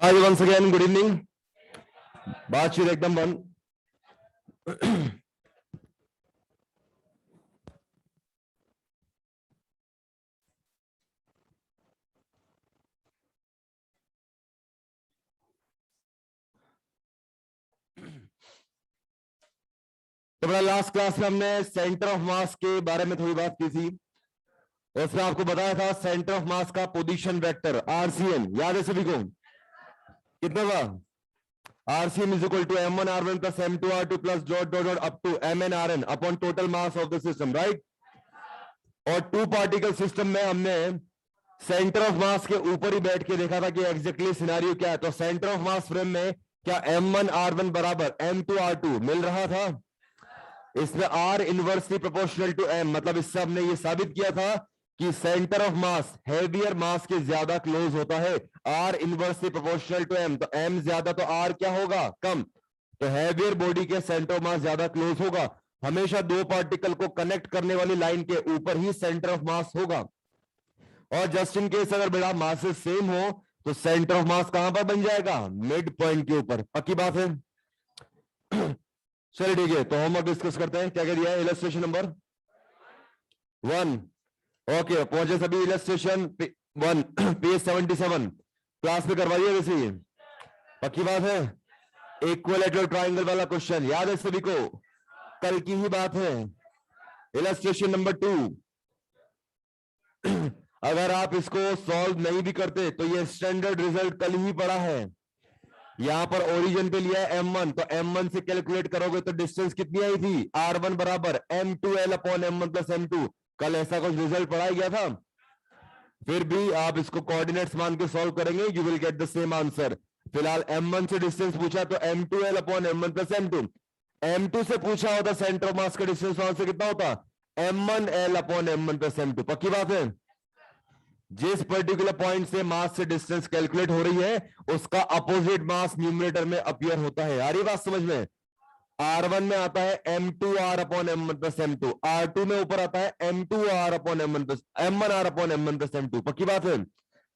हाय once again, good evening. बातचीत एकदम बंद। तो बड़ा लास्ट क्लास में हमने सेंटर ऑफ मास के बारे में थोड़ी बात की थी। उसमें आपको बताया था सेंटर ऑफ मास का पोजीशन वेक्टर आरसीएम याद है सभी को? कितना था? RCM is equal to m1r1 plus m2r2 plus dot dot dot up to mn/rn upon total mass of the system, right. और टू पार्टिकल सिस्टम में हमने सेंटर ऑफ मास के ऊपर ही बैठ के देखा था कि एग्जैक्टली सिनेरियो क्या है। तो सेंटर ऑफ मास फ्रेम में क्या m1r1 बराबर m2r2 मिल रहा था? इसमें R inversely proportional to M, मतलब इससे हमने ये साबित किया था कि centre of mass heavier mass के ज्यादा क्लोज होता है। R inversely proportional to M, तो M ज्यादा तो R क्या होगा? कम। तो हेवियर बॉडी के सेंटर ऑफ मास ज्यादा क्लोज होगा। हमेशा दो पार्टिकल को कनेक्ट करने वाली लाइन के ऊपर ही सेंटर ऑफ मास होगा। और जस्ट इन केस अगर बेटा मासेस सेम हो तो सेंटर ऑफ मास कहां पर बन जाएगा? मिड पॉइंट के ऊपर। पक्की बात है? चलिए ठीक है, तो होमवर्क डिस्कस करते हैं। क्या कह दिया है? Illustration number 1। ओके, पहुंचे सभी। इलस्ट्रेशन 1 पेज 77 क्लास में करवाइए वैसे ही। पक्की बात है? इक्विलैटरल ट्रायंगल वाला क्वेश्चन याद है सभी को? कल की ही बात है। Illustration number 2। अगर आप इसको सॉल्व नहीं भी करते तो ये स्टैंडर्ड रिजल्ट कल ही पड़ा है। यहां पर ओरिजिन पे लिया है m1, तो m1 से कैलकुलेट करोगे तो डिस्टेंस कितनी आई थी? r1 बराबर m2l upon m1 plus m2। कल ऐसा कुछ रिजल्ट पढ़ाया गया था। फिर भी आप इसको कोऑर्डिनेट्स मान के सॉल्व करेंगे, you will get the same answer. फिलहाल m1 से डिस्टेंस पूछा तो m2l upon m1 plus m2। m2 से पूछा होता सेंटर ऑफ मास का डिस्टेंस, वहां से कितना होता? m1l upon m1 plus m2। पक्की बात है? जिस पर्टिकुलर पॉइंट से मास से डिस्टेंस कैलकुलेट हो रही है उसका अपोजिट मास न्यूमरेटर में अपीयर होता है। आ रही बात समझ में? R1 में आता है m2r upon m1 plus m2, R2 में ऊपर आता है m2r upon m1 plus m1r upon m1 plus m2। पक्की बात है?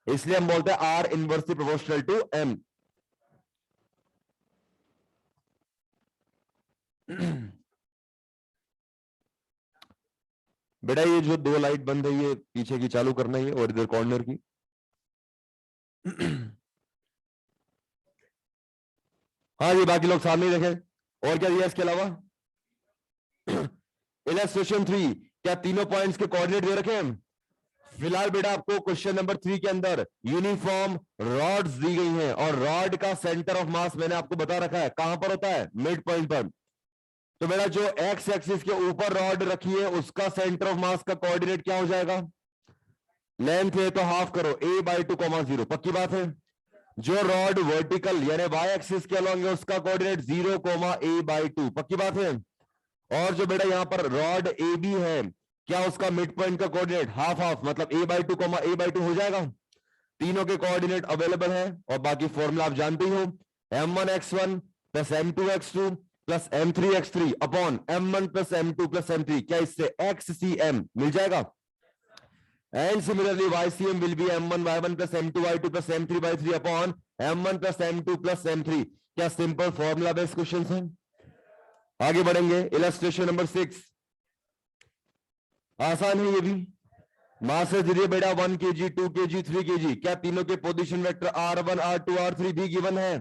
इसलिए हम बोलते हैं R inversely proportional to M। बेटा ये जो दो लाइट बंद है ये पीछे की चालू करना ही है और इधर कॉर्नर की। हाँ जी, बाकी लोग सामने ही देखें। और क्या दिया इसके अलावा? इलस्ट्रेशन 3, क्या तीनों पॉइंट्स के कोऑर्डिनेट दे रखे हैं? फिलहाल बेटा आपको क्वेश्चन नंबर 3 के अंदर यूनिफॉर्म रॉड्स दी गई हैं और रॉड का सेंटर ऑफ मास मैंने आपको बता रखा है कहां पर होता है? मिड पॉइंट पर। तो बेटा जो एक्स एक्सिस के ऊपर रॉड रखी है उसका सेंटर ऑफ मास का कोऑर्डिनेट क्या हो जाएगा? लेंथ है तो हाफ करो a/2, 0। पक्की बात है? जो रॉड वर्टिकल यानी वाई एक्सिस के अलॉन्ग है उसका कोऑर्डिनेट 0, a/2। पक्की बात है? और जो बेटा यहां पर रॉड ए बी है क्या उसका मिड पॉइंट का कोऑर्डिनेट हाफ हाफ, मतलब a/2, हो जाएगा। तीनों के कोऑर्डिनेट अवेलेबल है और बाकी फॉर्मूला आप जानते ही हो। m1x1 plus m2x2 plus m3x3 upon m1 plus m2 plus m3, क्या इससे xcm मिल जाएगा? And similarly ycm will be m1 y1 plus m2 y2 plus m3 y3 upon m1 plus m2 plus m3। क्या simple formula based question है? आगे बढ़ेंगे। Illustration number 6, आसान है ये भी। मासेस दे दिए बेटा 1 kg 2 kg 3 kg, क्या तीनों के position vector r1 r2 r3 भी गिवन है?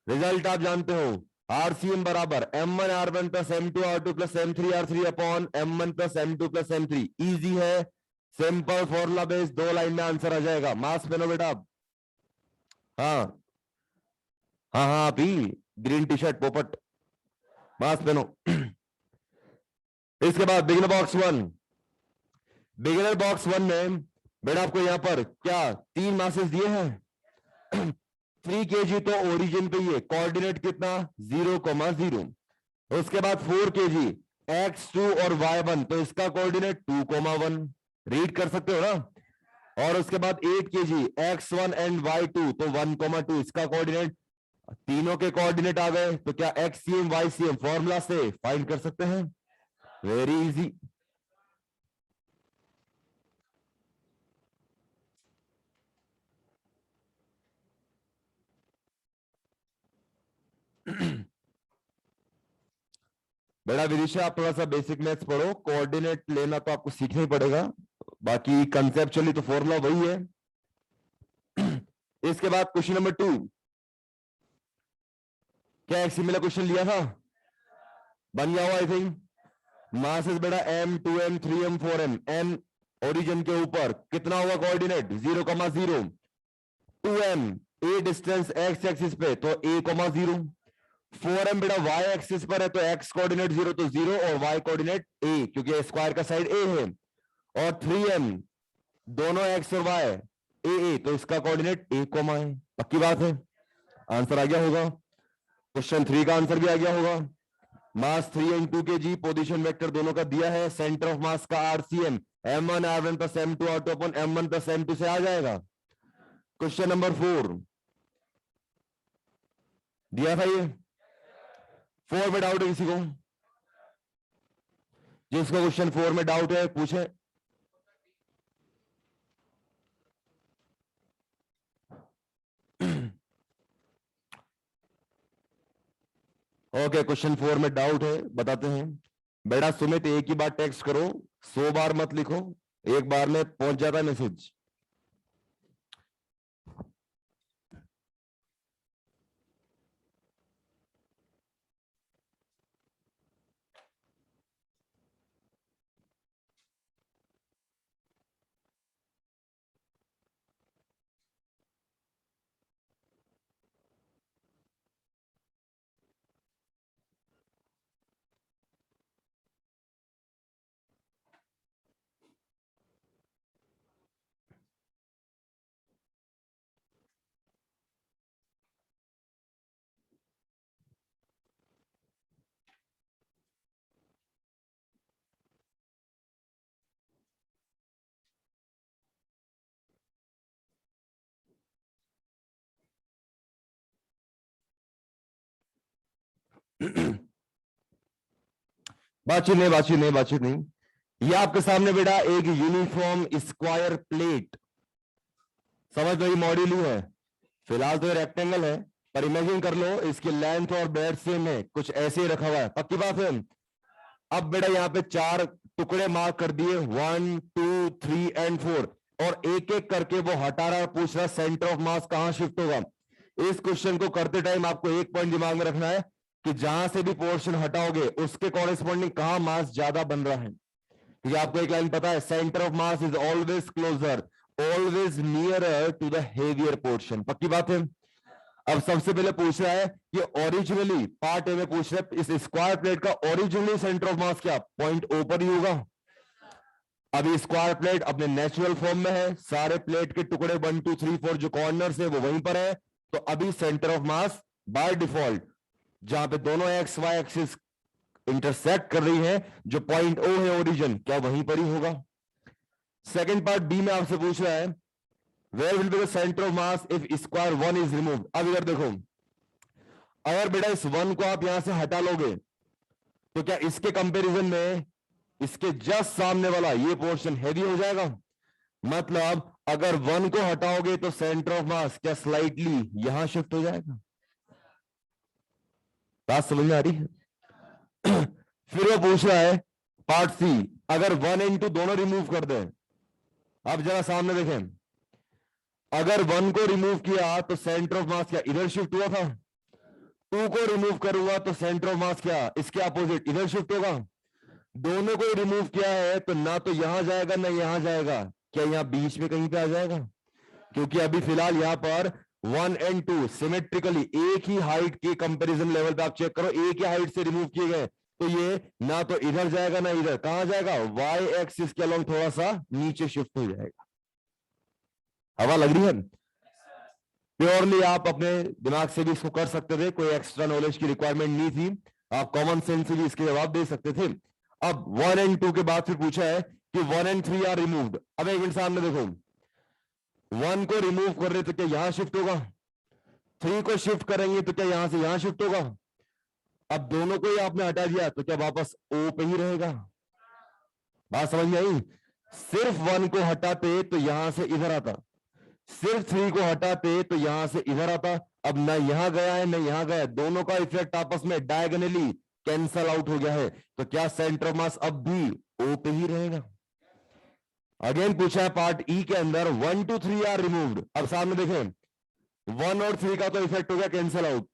रिजल्ट आप जानते हो, आरसीएम बराबर m1 r1 plus m2 r2 plus m3 r3 upon m1 plus m2 plus m3। Easy है, सिंपल फॉर्मूला बेस, 2 लाइन में आंसर आ जाएगा। मास पहनो बेटा आप। हाँ हाँ हाँ, आप ही ग्रीन टी शर्ट पोपट, मास पहनो। इसके बाद बिगिनर बॉक्स 1। बिगिनर बॉक्स 1 में बेटा आपको यहां पर क्या 3 मासेस दिए हैं। 3 kg तो ओरिजिन पे ही है, कोऑर्डिनेट कितना? 0,0। उसके बाद 4 kg x2 और y1, तो इसका कोऑर्डिनेट 2,1 रीड कर सकते हो ना। और उसके बाद 8 kg x1 एंड y2, तो 1,2 इसका कोऑर्डिनेट। तीनों के कोऑर्डिनेट आ गए तो क्या xcm ycm फॉर्मूला से फाइंड कर सकते हैं। Very easy. बेटा विदिशा आप थोड़ा सा बेसिक मैथ्स पढ़ो, कोऑर्डिनेट लेना तो आपको सीखना ही पड़ेगा, बाकी कंसेप्चुअली तो फॉर्मूला वही है। इसके बाद क्वेश्चन नंबर 2, क्या एक सिमिलर क्वेश्चन लिया था, बन गया हुआ आई थिंक। मासेस बेटा m 2m 3m 4m, m origin के ऊपर कितना होगा coordinate 0,0, 2m a distance x axis पे तो a,0, 4m बेटा y एक्सिस पर है तो x कोऑर्डिनेट 0 तो 0 और y कोऑर्डिनेट a, क्योंकि स्क्वायर का साइड a है, और 3m दोनों x और y a तो इसका कोऑर्डिनेट a, है। पक्की बात है, आंसर आ गया होगा। क्वेश्चन 3 का आंसर भी आ गया होगा। मास 3 and 2 kg, पोजीशन वेक्टर दोनों का दिया है, सेंटर ऑफ मास का RCM m1 r1 plus m2 r2 upon m1 plus m2 से आ जाएगा। क्वेश्चन नंबर 4 दिया था ये, 4 में डाउट है किसी को, जिसको क्वेश्चन 4 में डाउट है पूछे। ओके, क्वेश्चन 4 में डाउट है, बताते हैं। बेटा सुमित एक ही बार टेक्स्ट करो, 100 बार मत लिखो, एक बार में पहुंच जाता है मैसेज। बातचीत नहीं। ये आपके सामने बेटा एक यूनिफॉर्म स्क्वायर प्लेट, समझ लो ये मॉड्यूल ही है, फिलहाल तो ये रेक्टेंगल है, पर इमेजिन कर लो इसकी लेंथ और ब्रेड्थ सेम है, कुछ ऐसे ही रखा हुआ है, पक्की बात है। अब बेटा यहाँ पे 4 टुकड़े मार्क कर दिए, 1 2 3 एंड 4, और एक एक करके वो हटा रहा, पूछ रहा सेंटर ऑफ मास कहां शिफ्ट होगा। इस क्वेश्चन को करते टाइम आपको एक पॉइंट दिमाग में रखना है कि जहां से भी पोर्शन हटाओगे उसके कॉरेस्पॉन्डिंग कहां मास ज्यादा बन रहा है, क्योंकि आपको एक लाइन पता है, centre of mass is always closer, always nearer to the heavier portion, पक्की बात है। अब सबसे पहले पूछ रहा है कि ओरिजिनली पार्ट ए में पूछ रहा है इस स्क्वायर प्लेट का ओरिजिनली सेंटर ऑफ मास क्या पॉइंट ओ पर ही होगा। अभी स्क्वायर प्लेट अपने नेचुरल फॉर्म में है, सारे प्लेट के टुकड़े 1 2 3 4 जो कॉर्नर्स है वो वहीं पर है, तो अभी centre of mass by default जहां पे दोनों एक्स वाई एक्सिस इंटरसेक्ट कर रही है, जो पॉइंट ओ है ओरिजिन, क्या वहीं पर ही होगा। सेकेंड पार्ट बी में आपसे पूछ रहा है where will be the centre of mass if square 1 is removed. अब इधर देखो, अगर बेटा इस 1 को आप यहां से हटा लोगे तो क्या इसके कंपैरिजन में इसके जस्ट सामने वाला ये पोर्शन हैवी हो जाएगा। मतलब अगर 1 को हटाओगे तो सेंटर ऑफ मास क्या स्लाइटली यहां शिफ्ट हो जाएगा। बात समझ में आ रही है। फिर वो पूछ रहा है पार्ट सी, अगर 1 and 2 दोनों रिमूव कर दें। अब जरा सामने देखें, अगर 1 को रिमूव किया तो सेंटर ऑफ मास क्या इधर शिफ्ट हुआ था, 2 को रिमूव करूंगा तो सेंटर ऑफ मास क्या इसके अपोजिट इधर शिफ्ट होगा। दोनों को रिमूव किया है तो ना तो यहां जाएगा ना यहां जाएगा, क्या यहां बीच में कहीं पे आ जाएगा, क्योंकि अभी फिलहाल यहां पर 1 and 2 सिमेट्रिकली एक ही हाइट के कंपैरिजन लेवल पे आप चेक करो, एक ही हाइट से रिमूव किए गए, तो ये ना तो इधर जाएगा ना इधर, कहां जाएगा वाई एक्सिस के अलोंग थोड़ा सा नीचे शिफ्ट हो जाएगा। हवा लग रही है। प्योरली आप अपने दिमाग से भी इसको कर सकते थे, कोई एक्स्ट्रा नॉलेज की रिक्वायरमेंट नहीं थी, आप कॉमन सेंस से भी इसके जवाब दे सकते थे। अब 1 and 2 के बाद फिर पूछा है कि 1 and 3 आर रिमूव्ड। अब एक मिनट सामने देखो, 1 को रिमूव कर रहे तो क्या यहां शिफ्ट होगा, 3 को शिफ्ट करेंगे तो क्या यहां से यहां शिफ्ट होगा। अब दोनों को ही आपने हटा दिया तो क्या वापस ओ पे ही रहेगा। बात समझ में आई। सिर्फ 1 को हटाते तो यहां से इधर आता, सिर्फ 3 को हटाते तो यहां से इधर आता। अब ना यहां गया है ना यहां गया, दोनों का इफेक्ट आपस में डायगोनली कैंसल आउट हो गया है, तो क्या सेंटर ऑफ मास अब भी ओ पे ही रहेगा? अगेन पूछा है पार्ट ई के अंदर 1 2 3 आर रिमूव्ड। अब सामने देखें 1 और 3 का तो इफेक्ट हो गया कैंसल आउट,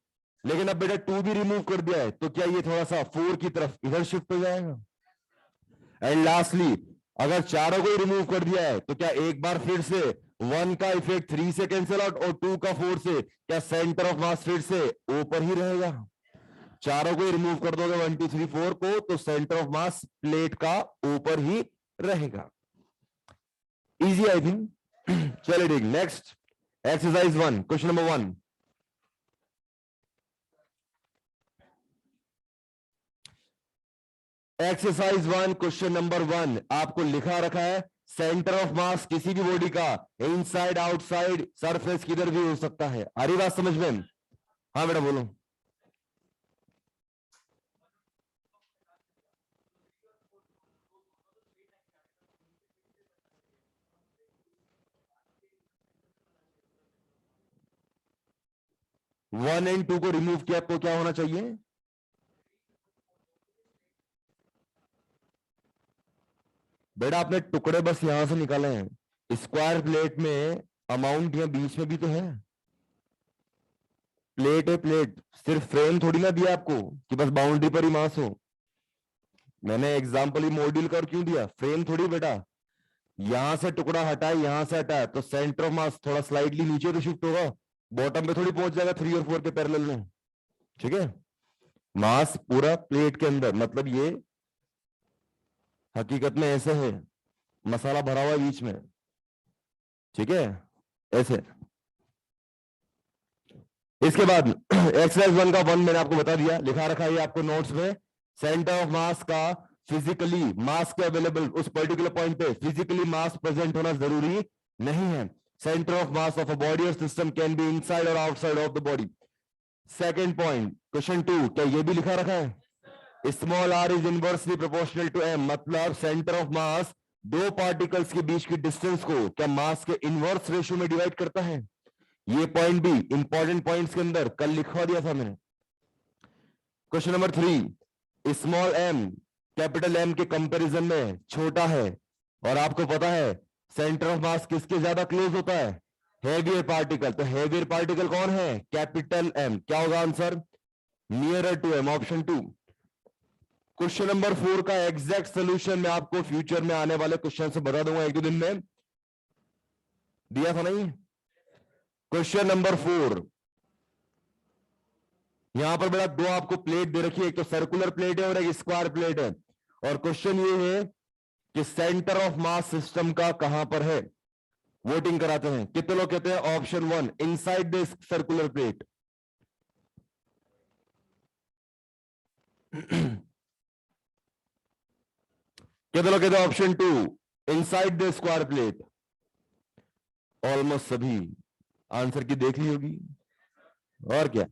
लेकिन अब बेटा 2 भी रिमूव कर दिया है, तो क्या ये थोड़ा सा 4 की तरफ इधर शिफ्ट हो जाएगा? एंड लास्टली अगर चारों को ही रिमूव कर दिया है, तो क्या एक बार फिर से 1 का इफेक्ट 3 से कैंसिल आउट और 2 का 4 से, क्या सेंटर ऑफ मास फिर से ऊपर ही रहेगा? चारों को ही रिमूव कर दोगे 1 2 3 4 को, तो सेंटर ऑफ मास प्लेट का ऊपर ही रहेगा। Easy I think. चलिए ठीक, next exercise 1 question number 1। Exercise 1 question number 1 आपको लिखा रखा है सेंटर ऑफ मास किसी भी बॉडी का इनसाइड आउटसाइड सरफेस किधर भी हो सकता है। आ रही बात समझ में? हाँ बेटा बोलो। वन एंड टू को रिमूव किया तो क्या होना चाहिए? बेटा आपने टुकड़े बस यहां से निकाले हैं, स्क्वायर प्लेट में अमाउंट या बीच में भी तो है। प्लेट है प्लेट, सिर्फ फ्रेम थोड़ी ना दिया आपको कि बस बाउंड्री पर ही मास हो। मैंने एग्जांपल ही मॉड्यूल कर क्यों दिया? फ्रेम थोड़ी बेटा, यहां से टुकड़ा हटाए यहां से हटाए तो सेंटर ऑफ मास थोड़ा स्लाइडली नीचे तो शिफ्ट होगा, बॉटम पे थोड़ी पहुंच जाएगा 3 और 4 के पैरेलल में। ठीक है, मास पूरा प्लेट के अंदर, मतलब ये हकीकत में ऐसे है, मसाला भरा हुआ बीच में। ठीक है, ऐसे। इसके बाद एक्सरसाइज 1 का 1 मैंने आपको बता दिया, लिखा रखा है आपको नोट्स में। सेंटर ऑफ मास का फिजिकली मास के अवेलेबल उस पर्टिकुलर पॉइंट पे फिजिकली मास प्रेजेंट होना जरूरी नहीं है। Centre of mass of a body और सिस्टम कैन बी इनसाइड और outside of the body. Second point question 2, क्या ये भी लिखा रखा है? Small R is inversely proportional to M, मतलब सेंटर ऑफ मास दो पार्टिकल्स के बीच की डिस्टेंस को क्या मास के इनवर्स रेशियो में डिवाइड करता है? ये पॉइंट भी इंपॉर्टेंट पॉइंट्स के अंदर कल लिखवा दिया था मैंने। Question number 3, small M capital M के कंपैरिजन में छोटा है, और आपको पता है सेंटर ऑफ मास किसके ज्यादा क्लोज होता है? Heavier particle. तो हेवियर पार्टिकल कौन है? Capital M. क्या होगा answer? Nearer to M, option 2। Question number 4 का एग्जैक्ट सोल्यूशन मैं आपको फ्यूचर में आने वाले क्वेश्चन से बता दूंगा, 1-2 दिन में। दिया था नहीं? क्वेश्चन नंबर 4, यहां पर बेटा दो आपको प्लेट दे रखी है, एक तो सर्कुलर प्लेट है और एक स्क्वायर प्लेट है, और क्वेश्चन ये है कि सेंटर ऑफ मास सिस्टम का कहां पर है। वोटिंग कराते हैं, कितने लोग कहते हैं option 1 inside the circular plate? कितने लोग कहते हैं option 2 inside the square plate? Almost सभी आंसर की देख ली होगी, और क्या।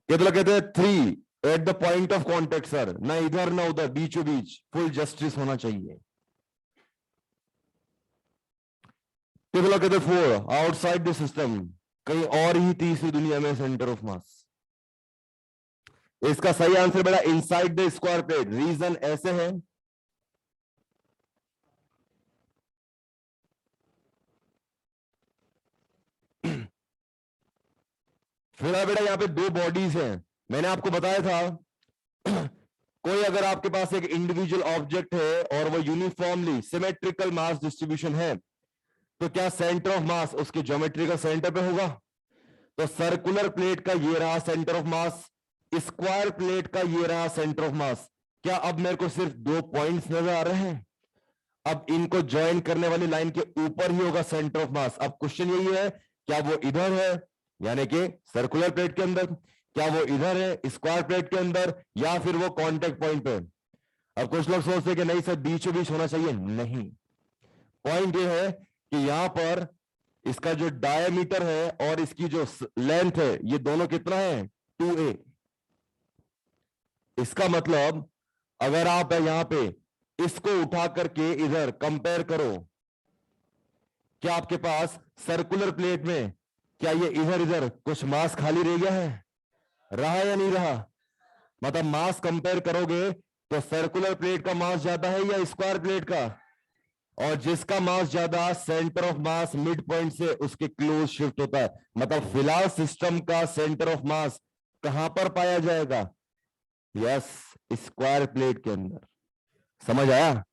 कितने लोग कहते हैं 3 at the point of contact? Sir ना इधर ना उधर, बीचों बीच फुल जस्टिस होना चाहिए। कितने लोग कहते हैं 4 आउटसाइड द सिस्टम, कहीं और ही तीसरी दुनिया में सेंटर ऑफ मास। इसका सही आंसर बेटा inside the square plate. Reason ऐसे है, फिर बेटा यहां पे दो बॉडीज हैं, मैंने आपको बताया था कोई अगर आपके पास एक इंडिविजुअल ऑब्जेक्ट है और वो यूनिफॉर्मली सिमेट्रिकल मास डिस्ट्रीब्यूशन है, तो क्या सेंटर ऑफ मास उसके ज्योमेट्रिकल सेंटर पे होगा? तो सर्कुलर प्लेट का ये रहा centre of mass, square plate का ये रहा सेंटर ऑफ मास। क्या अब मेरे को सिर्फ 2 पॉइंट्स नजर आ रहे हैं? अब इनको ज्वाइन करने वाली लाइन के ऊपर ही होगा सेंटर ऑफ मास। अब क्वेश्चन यही है, क्या वो इधर है यानी कि सर्कुलर प्लेट के अंदर, क्या वो इधर है स्क्वायर प्लेट के अंदर, या फिर वो कॉन्टेक्ट पॉइंट पे? अब कुछ लोग सोचते हैं कि नहीं सर बीचों बीच होना चाहिए। नहीं, पॉइंट ये है कि यहां पर इसका जो डायमीटर है और इसकी जो लेंथ है, ये दोनों कितना है? 2a। इसका मतलब अगर आप यहां पे इसको उठा करके इधर कंपेयर करो, क्या आपके पास सर्कुलर प्लेट में क्या ये इधर इधर कुछ मास खाली रह गया है? रहा या नहीं रहा? मतलब मास कंपेयर करोगे तो सर्कुलर प्लेट का मास ज्यादा है या स्क्वायर प्लेट का, और जिसका मास ज्यादा centre of mass mid point से उसके क्लोज शिफ्ट होता है। मतलब फिलहाल सिस्टम का सेंटर ऑफ मास कहां पर पाया जाएगा? यस, स्क्वायर प्लेट के अंदर। समझ आया?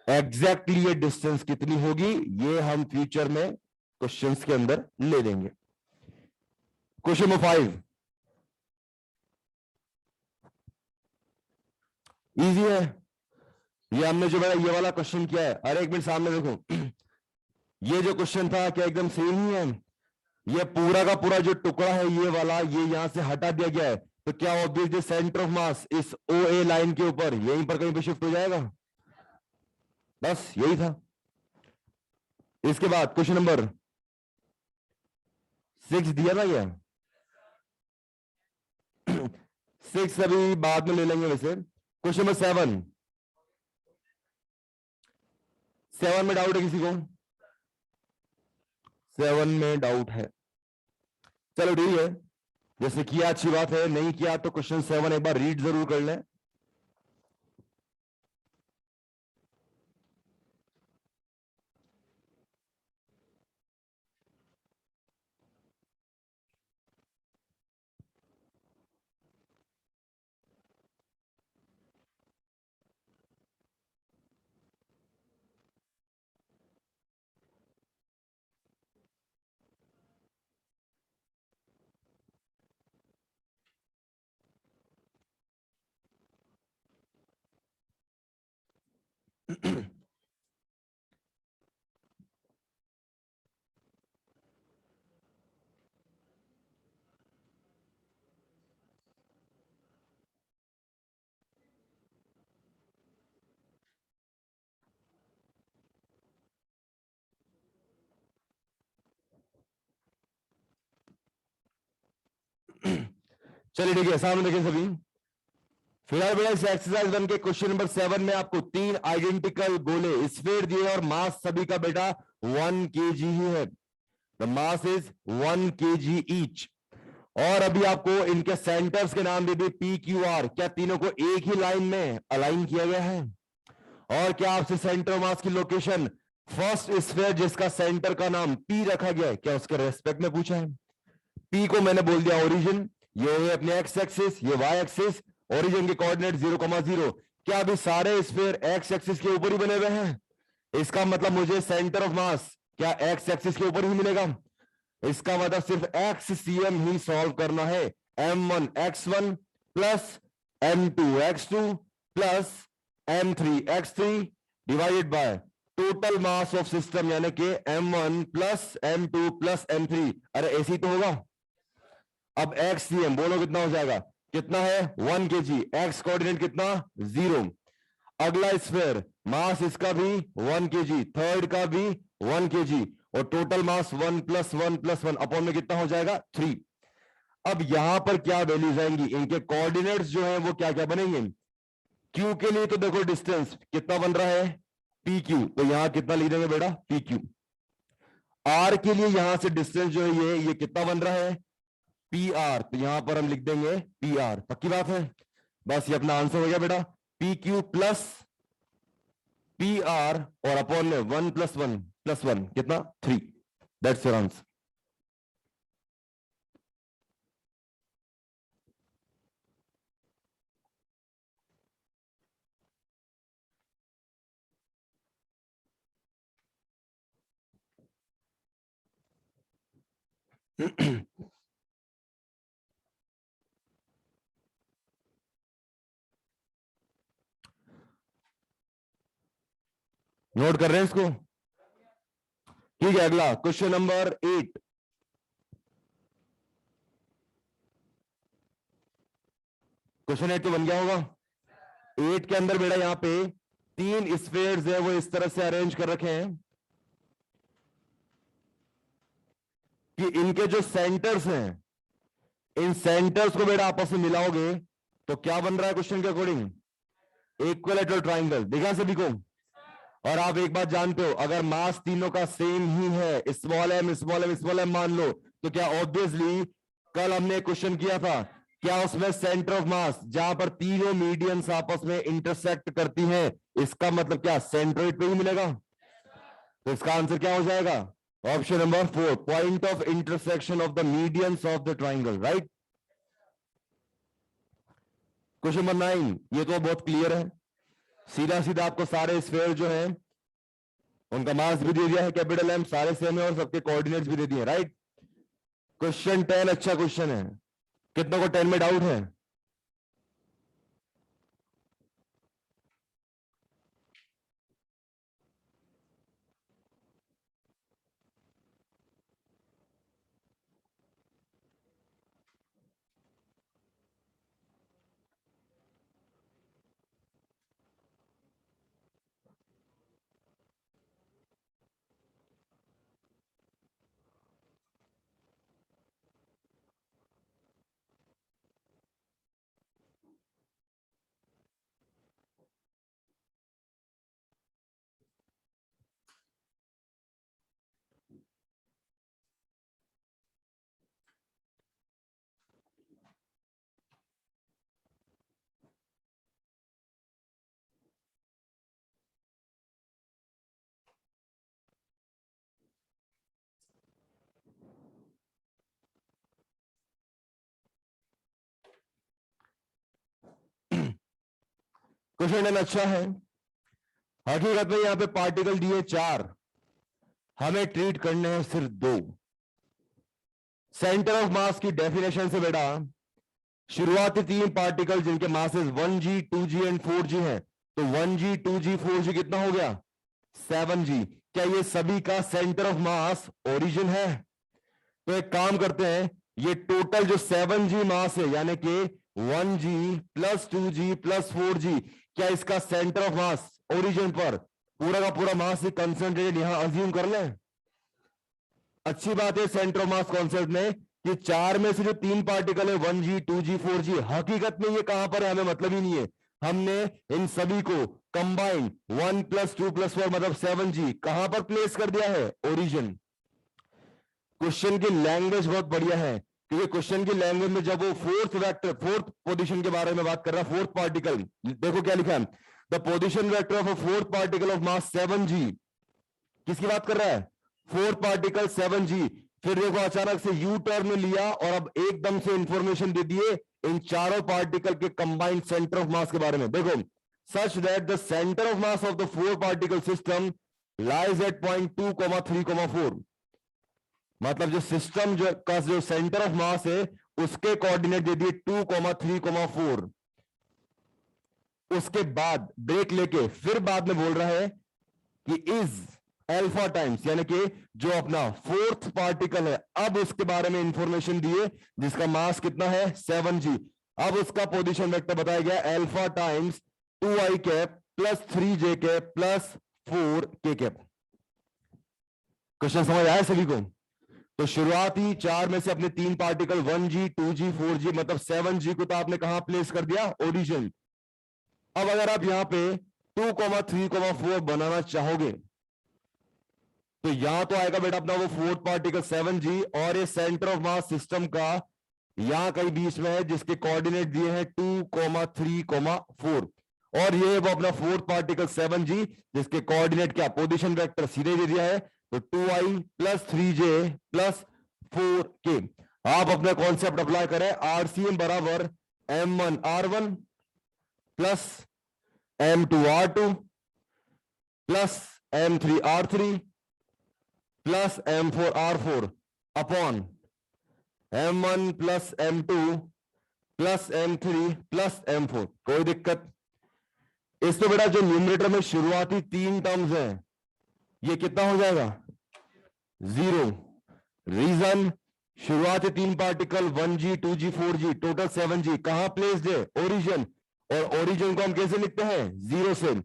एग्जैक्टली ये डिस्टेंस कितनी होगी ये हम फ्यूचर में क्वेश्चंस के अंदर ले लेंगे। क्वेश्चन नंबर 5 इजी है। ये हमने जो बड़ा ये वाला क्वेश्चन किया है, अरे एक मिनट सामने देखो ये जो क्वेश्चन था क्या एकदम सेम ही है? ये पूरा का पूरा जो टुकड़ा है ये वाला, ये यहां से हटा दिया गया है, तो क्या ऑब्वियसली सेंटर ऑफ मास इस ओ ए लाइन के ऊपर यहीं पर कहीं पे शिफ्ट हो जाएगा। बस यही था। इसके बाद क्वेश्चन नंबर 6 दिया ना ये 6 अभी बाद में ले लेंगे वैसे। क्वेश्चन नंबर 7 में डाउट है किसी को? 7 में डाउट है? चलो ठीक है, जैसे किया अच्छी बात है, नहीं किया तो क्वेश्चन 7 एक बार रीड जरूर कर लें। चलिए ठीक है, सामने देखें सभी। फिलहाल बेटा इस एक्सरसाइज 1 के क्वेश्चन नंबर 7 में आपको 3 आइडेंटिकल गोले स्फीयर दिए और मास सभी का बेटा 1 kg ही है। The mass is 1 kg each. और अभी आपको इनके सेंटर्स के नाम दे दिए पी क्यू आर। क्या तीनों को एक ही लाइन में अलाइन किया गया है? और क्या आपसे सेंटर ऑफ मास की लोकेशन फर्स्ट स्फीयर जिसका सेंटर का नाम पी रखा गया है, क्या उसके रेस्पेक्ट में पूछा है? पी को मैंने बोल दिया ओरिजिन, ये है अपने एक्स एक्सिस, ये वाई एक्सिस, ओरिजिन के कोऑर्डिनेट 0,0। क्या अभी सारे स्फीयर एक्स एक्सिस के ऊपर ही बने हुए हैं? इसका मतलब मुझे सेंटर ऑफ मास क्या एक्स एक्सिस के ऊपर ही मिलेगा? इसका मतलब सिर्फ एक्स सीएम ही सॉल्व करना है। m1 x1 plus m2 x2 plus m3 x3 divided by total mass of system यानी कि m1 plus m2 plus m3। अरे ऐसे ही तो होगा। अब एक्स सीएम बोलो कितना हो जाएगा? कितना है? 1 kg। एक्स कोऑर्डिनेट कितना? 0। अगला स्फीयर मास इसका भी 1 kg, थर्ड का भी 1 kg, और total mass 1 plus 1 plus 1 upon में कितना हो जाएगा? 3। अब यहां पर क्या वैल्यूज आएंगी? इनके कोऑर्डिनेट्स जो है वो क्या क्या बनेंगे? क्यू के लिए तो देखो डिस्टेंस कितना बन रहा है? P Q. तो यहां कितना लिख देंगे बेटा? P Q. आर के लिए यहां से डिस्टेंस जो है ये कितना बन रहा है? P R. तो यहां पर हम लिख देंगे पी आर। पक्की बात है? बस ये अपना आंसर हो गया बेटा। P Q plus P R और अपॉन में 1 प्लस 1 प्लस 1 कितना? 3। That's your answer. नोट कर रहे हैं इसको? ठीक है, अगला क्वेश्चन नंबर 8। क्वेश्चन 8 तो बन गया होगा। 8 के अंदर बेटा यहां पे 3 स्फीयर्स है वो इस तरह से अरेंज कर रखे हैं कि इनके जो सेंटर्स हैं, इन सेंटर्स को बेटा आपस में मिलाओगे तो क्या बन रहा है क्वेश्चन के अकॉर्डिंग? Equilateral triangle. देखा सभी को? और आप एक बात जानते हो, अगर मास तीनों का सेम ही है, small M small M small M मान लो, तो क्या ऑब्वियसली कल हमने क्वेश्चन किया था क्या उसमें सेंटर ऑफ मास जहां पर तीनों मीडियंस आपस में इंटरसेक्ट करती हैं, इसका मतलब क्या सेंट्रोइड पे ही मिलेगा? तो इसका आंसर क्या हो जाएगा? Option number 4, point of intersection of the medians of the triangle, right. Question number 9, ये तो बहुत क्लियर है, सीधा सीधा आपको सारे स्फीयर जो है उनका मास भी दे दिया है, कैपिटल एम, सारे सेम है और सबके कोऑर्डिनेट्स भी दे दिए, राइट। क्वेश्चन 10 अच्छा क्वेश्चन है, कितना को 10 में डाउट है? क्वेश्चन 10 अच्छा है, हकीकत में यहां पे पार्टिकल दिए 4, हमें ट्रीट करने हैं सिर्फ 2। सेंटर ऑफ मास की डेफिनेशन से बेटा, शुरुआती 3 पार्टिकल जिनके masses 1g 2g and 4g हैं, तो 1g 2g 4g कितना हो गया? 7g। क्या ये सभी का सेंटर ऑफ मास ओरिजिन है? तो एक काम करते हैं, ये टोटल जो 7g मास है यानी कि 1g plus 2g plus 4g, क्या इसका सेंटर ऑफ मास ओरिजिन पर पूरा का पूरा मास कंसंट्रेटेड यहां अज्यूम कर लें? अच्छी बात है सेंटर ऑफ मास कॉन्सेप्ट में कि 4 में से जो 3 पार्टिकल है 1g 2g 4g, हकीकत में ये कहां पर है हमें मतलब ही नहीं है। हमने इन सभी को कंबाइंड 1 प्लस 2 प्लस 4 मतलब 7g कहां पर प्लेस कर दिया है? ओरिजिन। क्वेश्चन की लैंग्वेज बहुत बढ़िया है, क्योंकि क्वेश्चन की लैंग्वेज में जब वो फोर्थ वेक्टर, फोर्थ पोजीशन के बारे में बात कर रहा है, फोर्थ पार्टिकल, देखो क्या लिखा है, the position vector of a fourth particle of mass 7g, किसकी बात कर रहा है? Fourth particle 7g। फिर देखो अचानक से यू टर्न लिया और अब एकदम से इंफॉर्मेशन दे दिए इन चारों पार्टिकल के कंबाइंड सेंटर ऑफ मास के बारे में। देखो, such that the centre of mass of the 4 particle system lies at point 2, 3, 4, मतलब जो सिस्टम जो का जो सेंटर ऑफ मास है उसके कोऑर्डिनेट दे दिए 2, 3, 4। उसके बाद ब्रेक लेके फिर बाद में बोल रहा है कि इज अल्फा टाइम्स, यानी कि जो अपना फोर्थ पार्टिकल है अब उसके बारे में इंफॉर्मेशन दिए जिसका मास कितना है 7g। अब उसका पोजीशन वेक्टर बताया गया alpha times 2i cap plus 3j cap plus 4k cap. Question समझ आया सभी को? तो शुरुआती 4 में से अपने 3 पार्टिकल 1g 2g 4g मतलब 7g को तो आपने कहां प्लेस कर दिया? ओरिजिन। अब अगर आप यहां पे 2, 3, 4 बनाना चाहोगे तो यहां तो आएगा बेटा अपना वो फोर्थ पार्टिकल 7g और ये सेंटर ऑफ मास सिस्टम का यहां कहीं बीच में है जिसके कोऑर्डिनेट दिए हैं 2, 3, 4 और ये वो अपना फोर्थ पार्टिकल 7g जिसके कोऑर्डिनेट क्या पोजीशन वेक्टर सीधे दे दिया है, तो 2i plus 3j plus 4k। आप अपना कॉन्सेप्ट अप्लाई करें, आरसीएम बराबर m1 r1 plus m2 r2 plus m3 r3 plus m4 r4 upon m1 plus m2 plus m3 plus m4। कोई दिक्कत? इस तो बेटा जो न्यूमरेटर में शुरुआती 3 टर्म्स हैं ये कितना हो जाएगा? 0। रीजन, शुरुआती 3 particle 1g 2g 4g total 7g कहां प्लेस्ड है? ओरिजिन। और ओरिजिन को हम कैसे लिखते हैं? 0 से।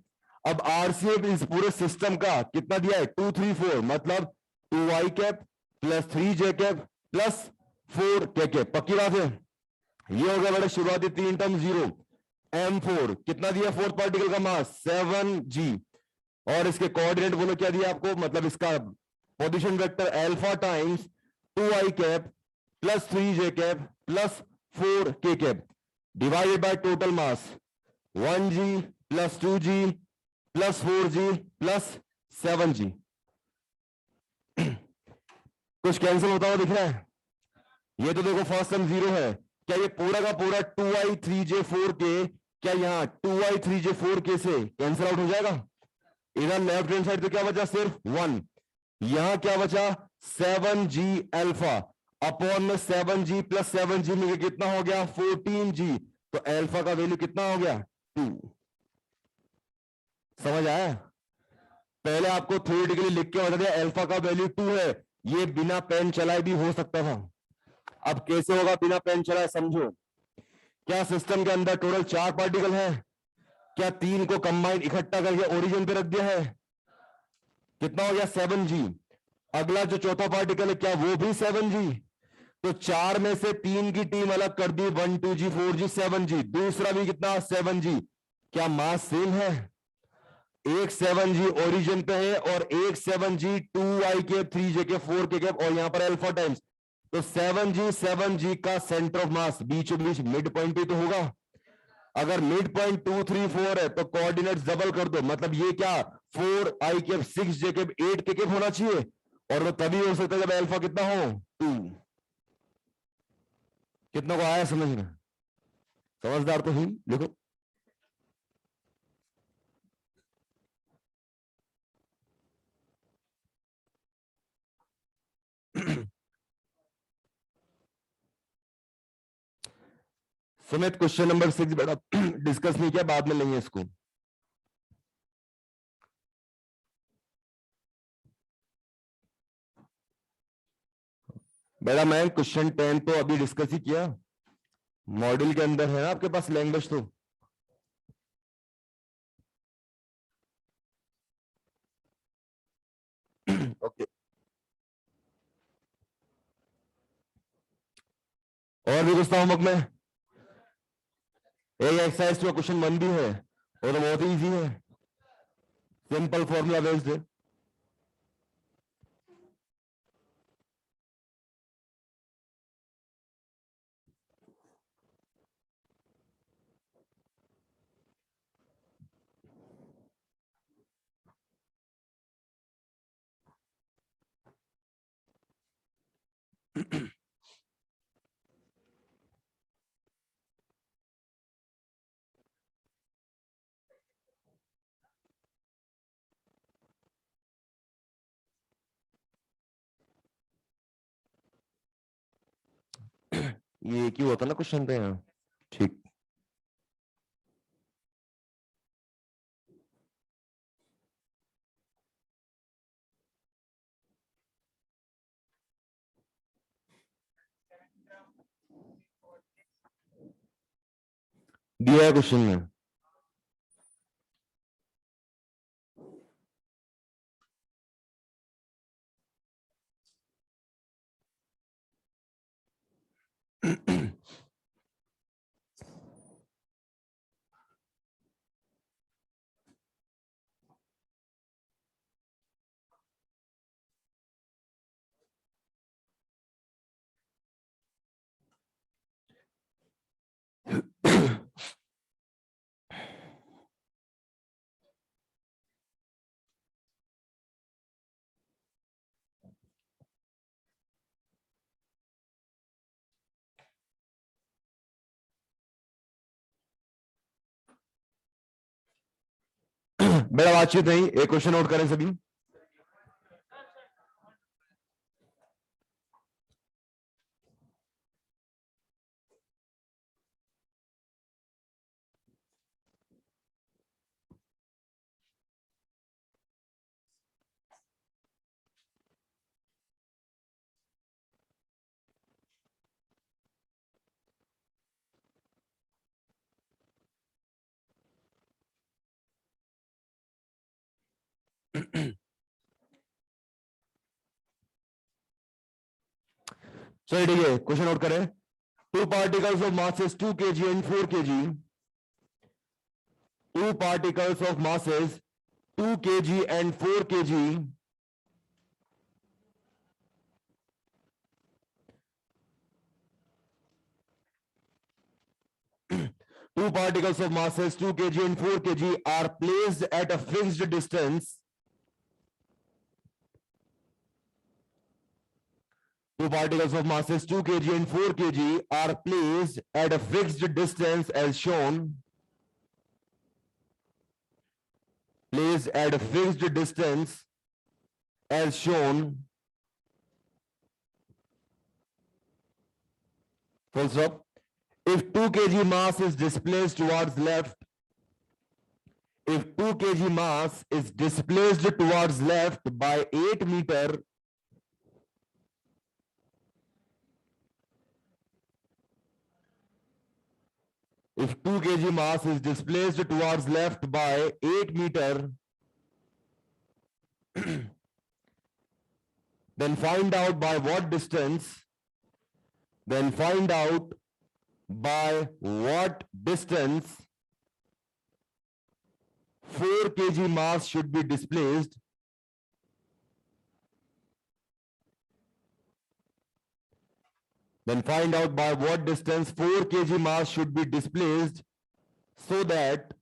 अब आरसीएफ इस पूरे सिस्टम का कितना दिया है? 2, 3, 4 मतलब 2i cap plus 3j cap plus 4k cap. पक्की बात है? ये हो गया बेटा शुरुआती 3 टर्म 0। m4 कितना दिया फोर्थ पार्टिकल का मास? 7g और इसके कोऑर्डिनेट बोलो क्या दिया आपको, मतलब इसका position vector alpha times 2i cap plus 3j cap plus 4 k cap divided by total mass 1g plus 2g plus 4g plus 7g. कुछ कैंसिल होता हुआ दिख रहा है? ये तो देखो फर्स्ट टर्म 0 है, क्या ये पूरा का पूरा 2i3j4k, क्या यहाँ 2i3j4k से कैंसिल आउट हो जाएगा? इधर लेफ्ट हैंड साइड पे क्या बचा? सिर्फ 1. यहां क्या बचा? 7g अल्फा अपॉन में 7g प्लस 7g में कितना हो गया? 14g. तो अल्फा का वैल्यू कितना हो गया? 2. समझ आया? पहले आपको थ्योरेटिकली लिख के बता दिया अल्फा का वैल्यू 2 है, ये बिना पेन चलाए भी हो सकता था. अब कैसे होगा बिना पेन चलाए? समझो. क्या सिस्टम के अंदर टोटल 4 पार्टिकल है? क्या 3 को कंबाइन इकट्ठा करके ओरिजिन पे रख दिया है? कितना हो गया? 7g. अगला जो चौथा पार्टिकल है, क्या वो भी 7g? तो 4 में से 3 की टीम अलग कर दी, 1 2g 4g 7g. दूसरा भी कितना? 7g. क्या मास सेम है? एक 7g ओरिजिन पे है और एक 7g 2i के 3j के 4k के, और यहां पर अल्फा टाइम्स. तो 7g का सेंटर ऑफ मास बीचों बीच मिड पॉइंट पे तो होगा. अगर मिड पॉइंट 2 3 4 है तो कोऑर्डिनेट्स डबल कर दो, मतलब ये क्या 4i के 6j के 8k के होना चाहिए, और वो तभी हो सकता है जब अल्फा कितना हो? 2. कितना को आया समझ में? समझदार तो ही. देखो सुमित, क्वेश्चन नंबर 6 बेटा डिस्कस नहीं किया, बाद में लेंगे इसको. बेटा मैं क्वेश्चन 10 तो अभी डिस्कस ही किया, मॉड्यूल के अंदर है ना आपके पास लैंग्वेज तो. ओके. और भी कुछ था होमवर्क में? एक एक्सरसाइज का क्वेश्चन 1 भी है, और तो बहुत ही इजी है, सिंपल फॉर्मूला बेस्ड है. ये क्यों होता ना क्वेश्चन पे यहाँ. ठीक. दिया है क्वेश्चन में. बेटा बातचीत नहीं, एक क्वेश्चन नोट करें सभी. चलिए ठीक है, क्वेश्चन नोट करें. Two particles of masses 2 kg and 4 kg. Two particles of masses 2 kg and 4 kg Two particles of masses 2 kg and 4 kg are placed at a fixed distance. Two particles of masses 2 kg and 4 kg are placed at a fixed distance as shown. Placed at a fixed distance as shown. Full stop. If 2 kg mass is displaced towards left, if 2 kg mass is displaced towards left by 8 meter, if 2 kg mass is displaced towards left by 8 meter, then find out by what distance, then find out by what distance 4 kg mass should be displaced. Then find out by what distance 4 kg mass should be displaced so that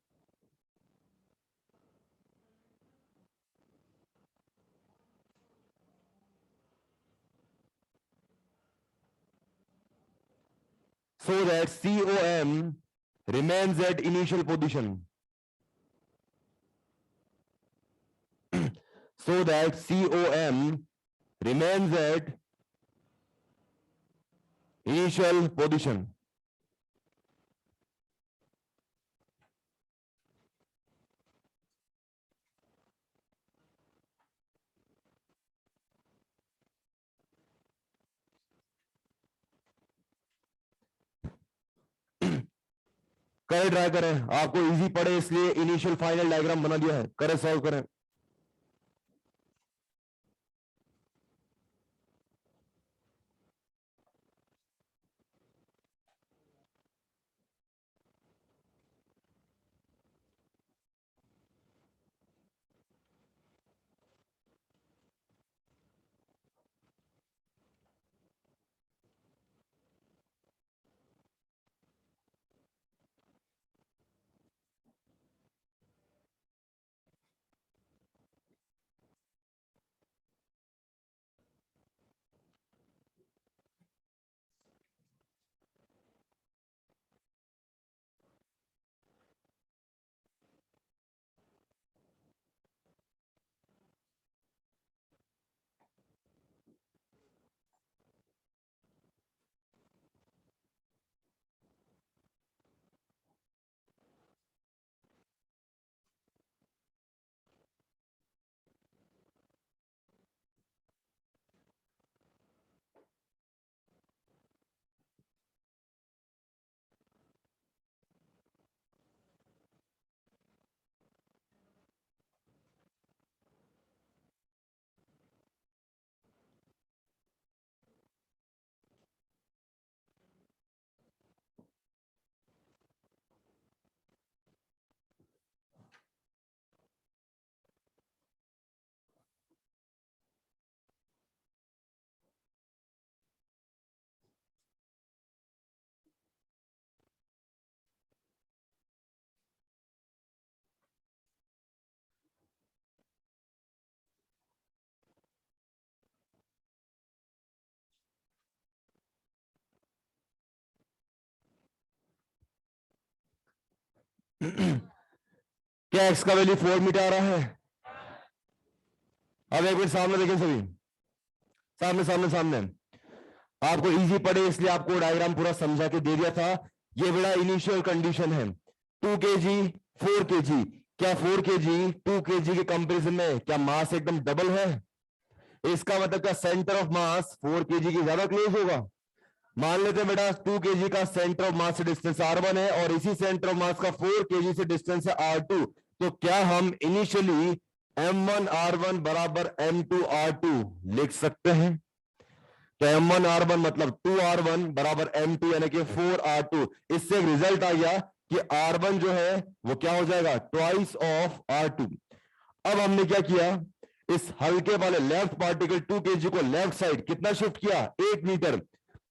COM remains at initial position. So that COM remains at initial position. करें, try करें, आपको easy पड़े इसलिए initial final diagram बना दिया है, करें, solve करें. क्या एक्स का वैल्यू 4 मीटर आ रहा है? अब एक मिनट सामने देखें सभी, सामने सामने सामने. आपको इजी पड़े इसलिए आपको डायग्राम पूरा समझा के दे दिया था. ये बड़ा इनिशियल कंडीशन है. 2 kg 4 kg, क्या 4 kg 2 kg के कंपैरिजन में क्या मास एकदम डबल है? इसका मतलब क्या सेंटर ऑफ मास 4 kg की ज्यादा क्लोज होगा? मान लेते हैं बेटा 2 kg का सेंटर ऑफ मास से डिस्टेंस r1 है और इसी सेंटर ऑफ मास का 4 kg से डिस्टेंस है r2. तो क्या हम इनिशियली m1 r1 बराबर m2 r2 लिख सकते हैं? तो m1 r1 मतलब 2 r1 बराबर m2 यानी कि 4 r2. इससे एक रिजल्ट आ गया कि r1 जो है वो क्या हो जाएगा, ट्वाइस ऑफ r2. अब हमने क्या किया, इस हल्के वाले लेफ्ट पार्टिकल 2 kg को लेफ्ट साइड कितना शिफ्ट किया, 8 मीटर.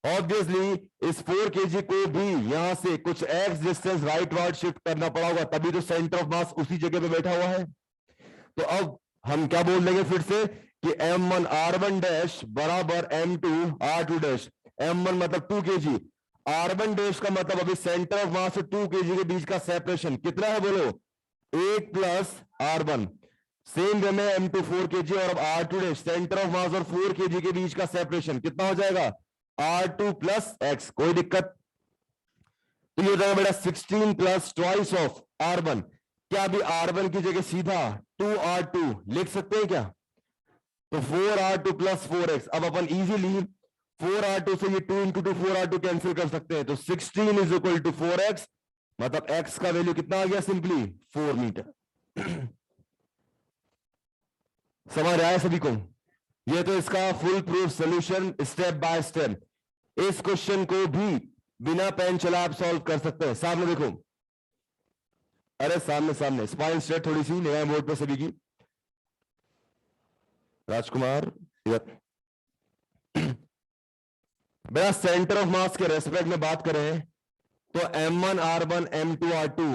ऑब्वियसली इस 4 केजी को भी यहां से कुछ x distance right word shift करना पड़ा होगा, तभी तो सेंटर ऑफ मास उसी जगह पे बैठा हुआ है। तो अब हम क्या बोल देंगे फिर से कि m1 r1 डैश बराबर m2 r2 डैश। m1 मतलब 2 केजी, r1 डैश का मतलब अभी सेंटर ऑफ मास से 2 केजी के बीच का सेपरेशन कितना है बोलो, 8 प्लस r1। सेम वे में m2 4 केजी और अब r2 डैश सेंटर ऑफ मास और 4 केजी के बीच का सेपरेशन कितना हो जाएगा, r2 प्लस x। कोई दिक्कत? तो ये हो जाएगा बेटा 16 प्लस ट्वाइस ऑफ r1। क्या अभी r1 की जगह सीधा 2r2 लिख सकते हैं क्या? तो 4r2 प्लस 4x। अब अपन इजीली 4r2 से ये 2 इंटू 2 4r2 कैंसिल कर सकते हैं, तो 16 इज इक्वल टू 4x, मतलब x का वैल्यू कितना आ गया, सिंपली 4 मीटर। समझ आया सभी को? ये तो इसका full proof solution step by step. इस क्वेश्चन को भी बिना पेन चला आप सॉल्व कर सकते हैं। सामने देखो, अरे सामने सामने, स्पाइन स्ट्रेट थोड़ी सी, नया बोर्ड पे सभी की। राजकुमार इधर। बेटा सेंटर ऑफ मास के रेस्पेक्ट में बात करें तो m1 r1 m2 r2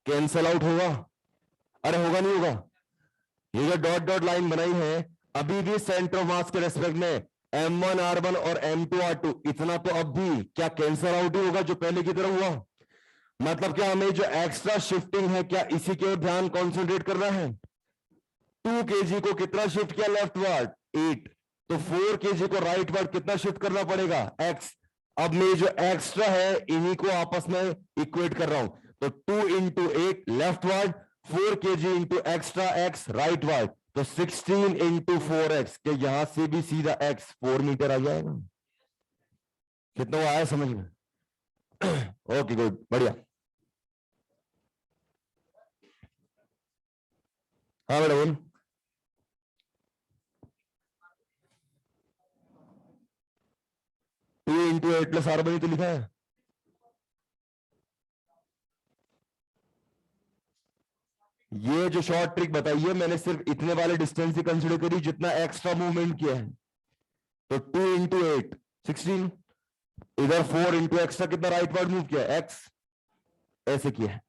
cancel out होगा? अरे होगा नहीं होगा? ये जो डॉट डॉट लाइन बनाई है अभी भी सेंटर ऑफ मास के रेस्पेक्ट में m1 r1 और m2 r2 इतना तो अब भी क्या कैंसल आउट ही होगा जो पहले की तरह हुआ। मतलब क्या हमें जो एक्स्ट्रा शिफ्टिंग है क्या इसी के ओर ध्यान कॉन्सेंट्रेट करना है। 2 केजी को कितना शिफ्ट किया लेफ्ट वर्ड, 8। तो 4 केजी को राइट वर्ड कितना शिफ्ट करना पड़ेगा, x। अब मैं जो एक्स्ट्रा है इन्हीं को आपस में इक्वेट कर रहा हूं, तो 2 into 8 left word, 4 KG into extra x right word, तो 16 इंटू 4x के यहां से भी सीधा x 4 मीटर आ जाएगा। कितना वो आया समझ में? ओके गुड, बढ़िया। हाँ बेटा बोल। 2 इंटू 8 प्लस r बनी तो लिखा है। ये जो शॉर्ट ट्रिक बताई है मैंने सिर्फ इतने वाले डिस्टेंस ही कंसिडर करी जितना एक्स्ट्रा मूवमेंट किया है। तो 2 इंटू 8 16, इधर 4 इंटू एक्स्ट्रा कितना राइट वर्ड मूव किया, x, ऐसे किया है।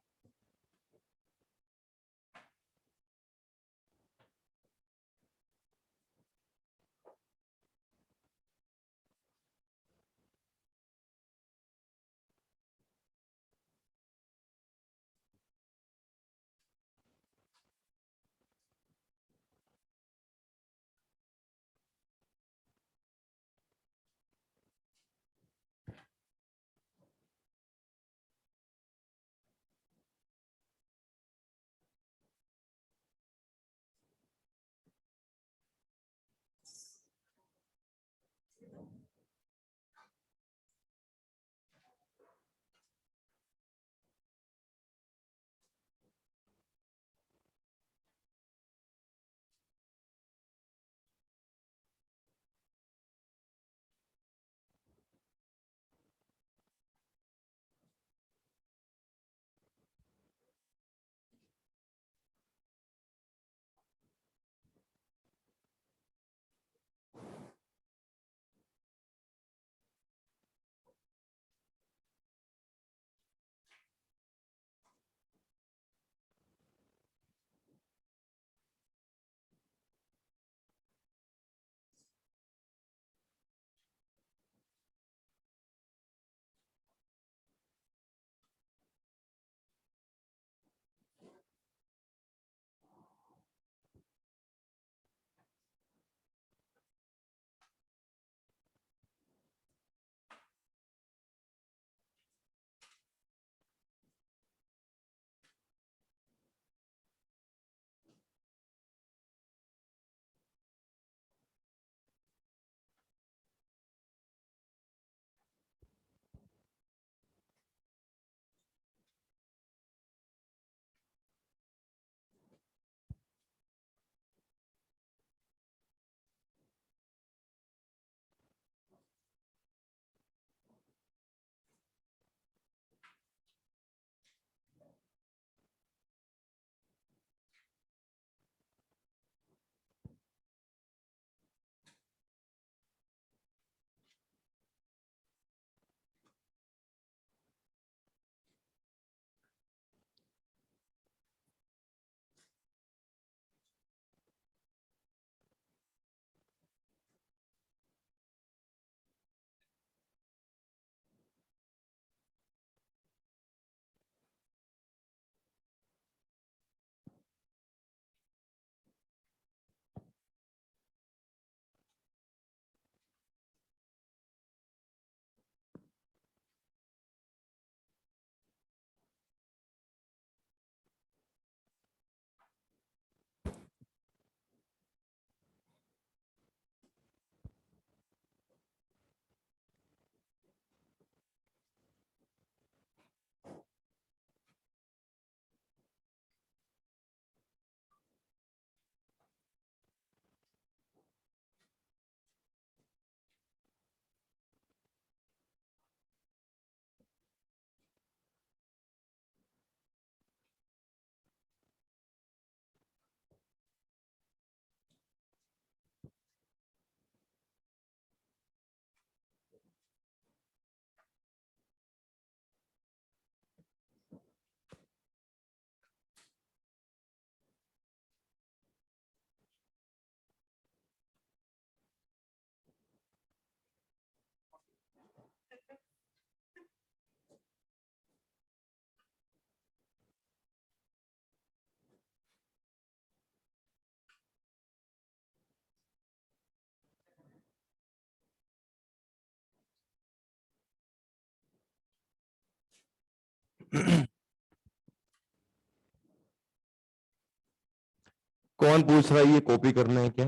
कौन पूछ रहा है ये कॉपी करना है क्या?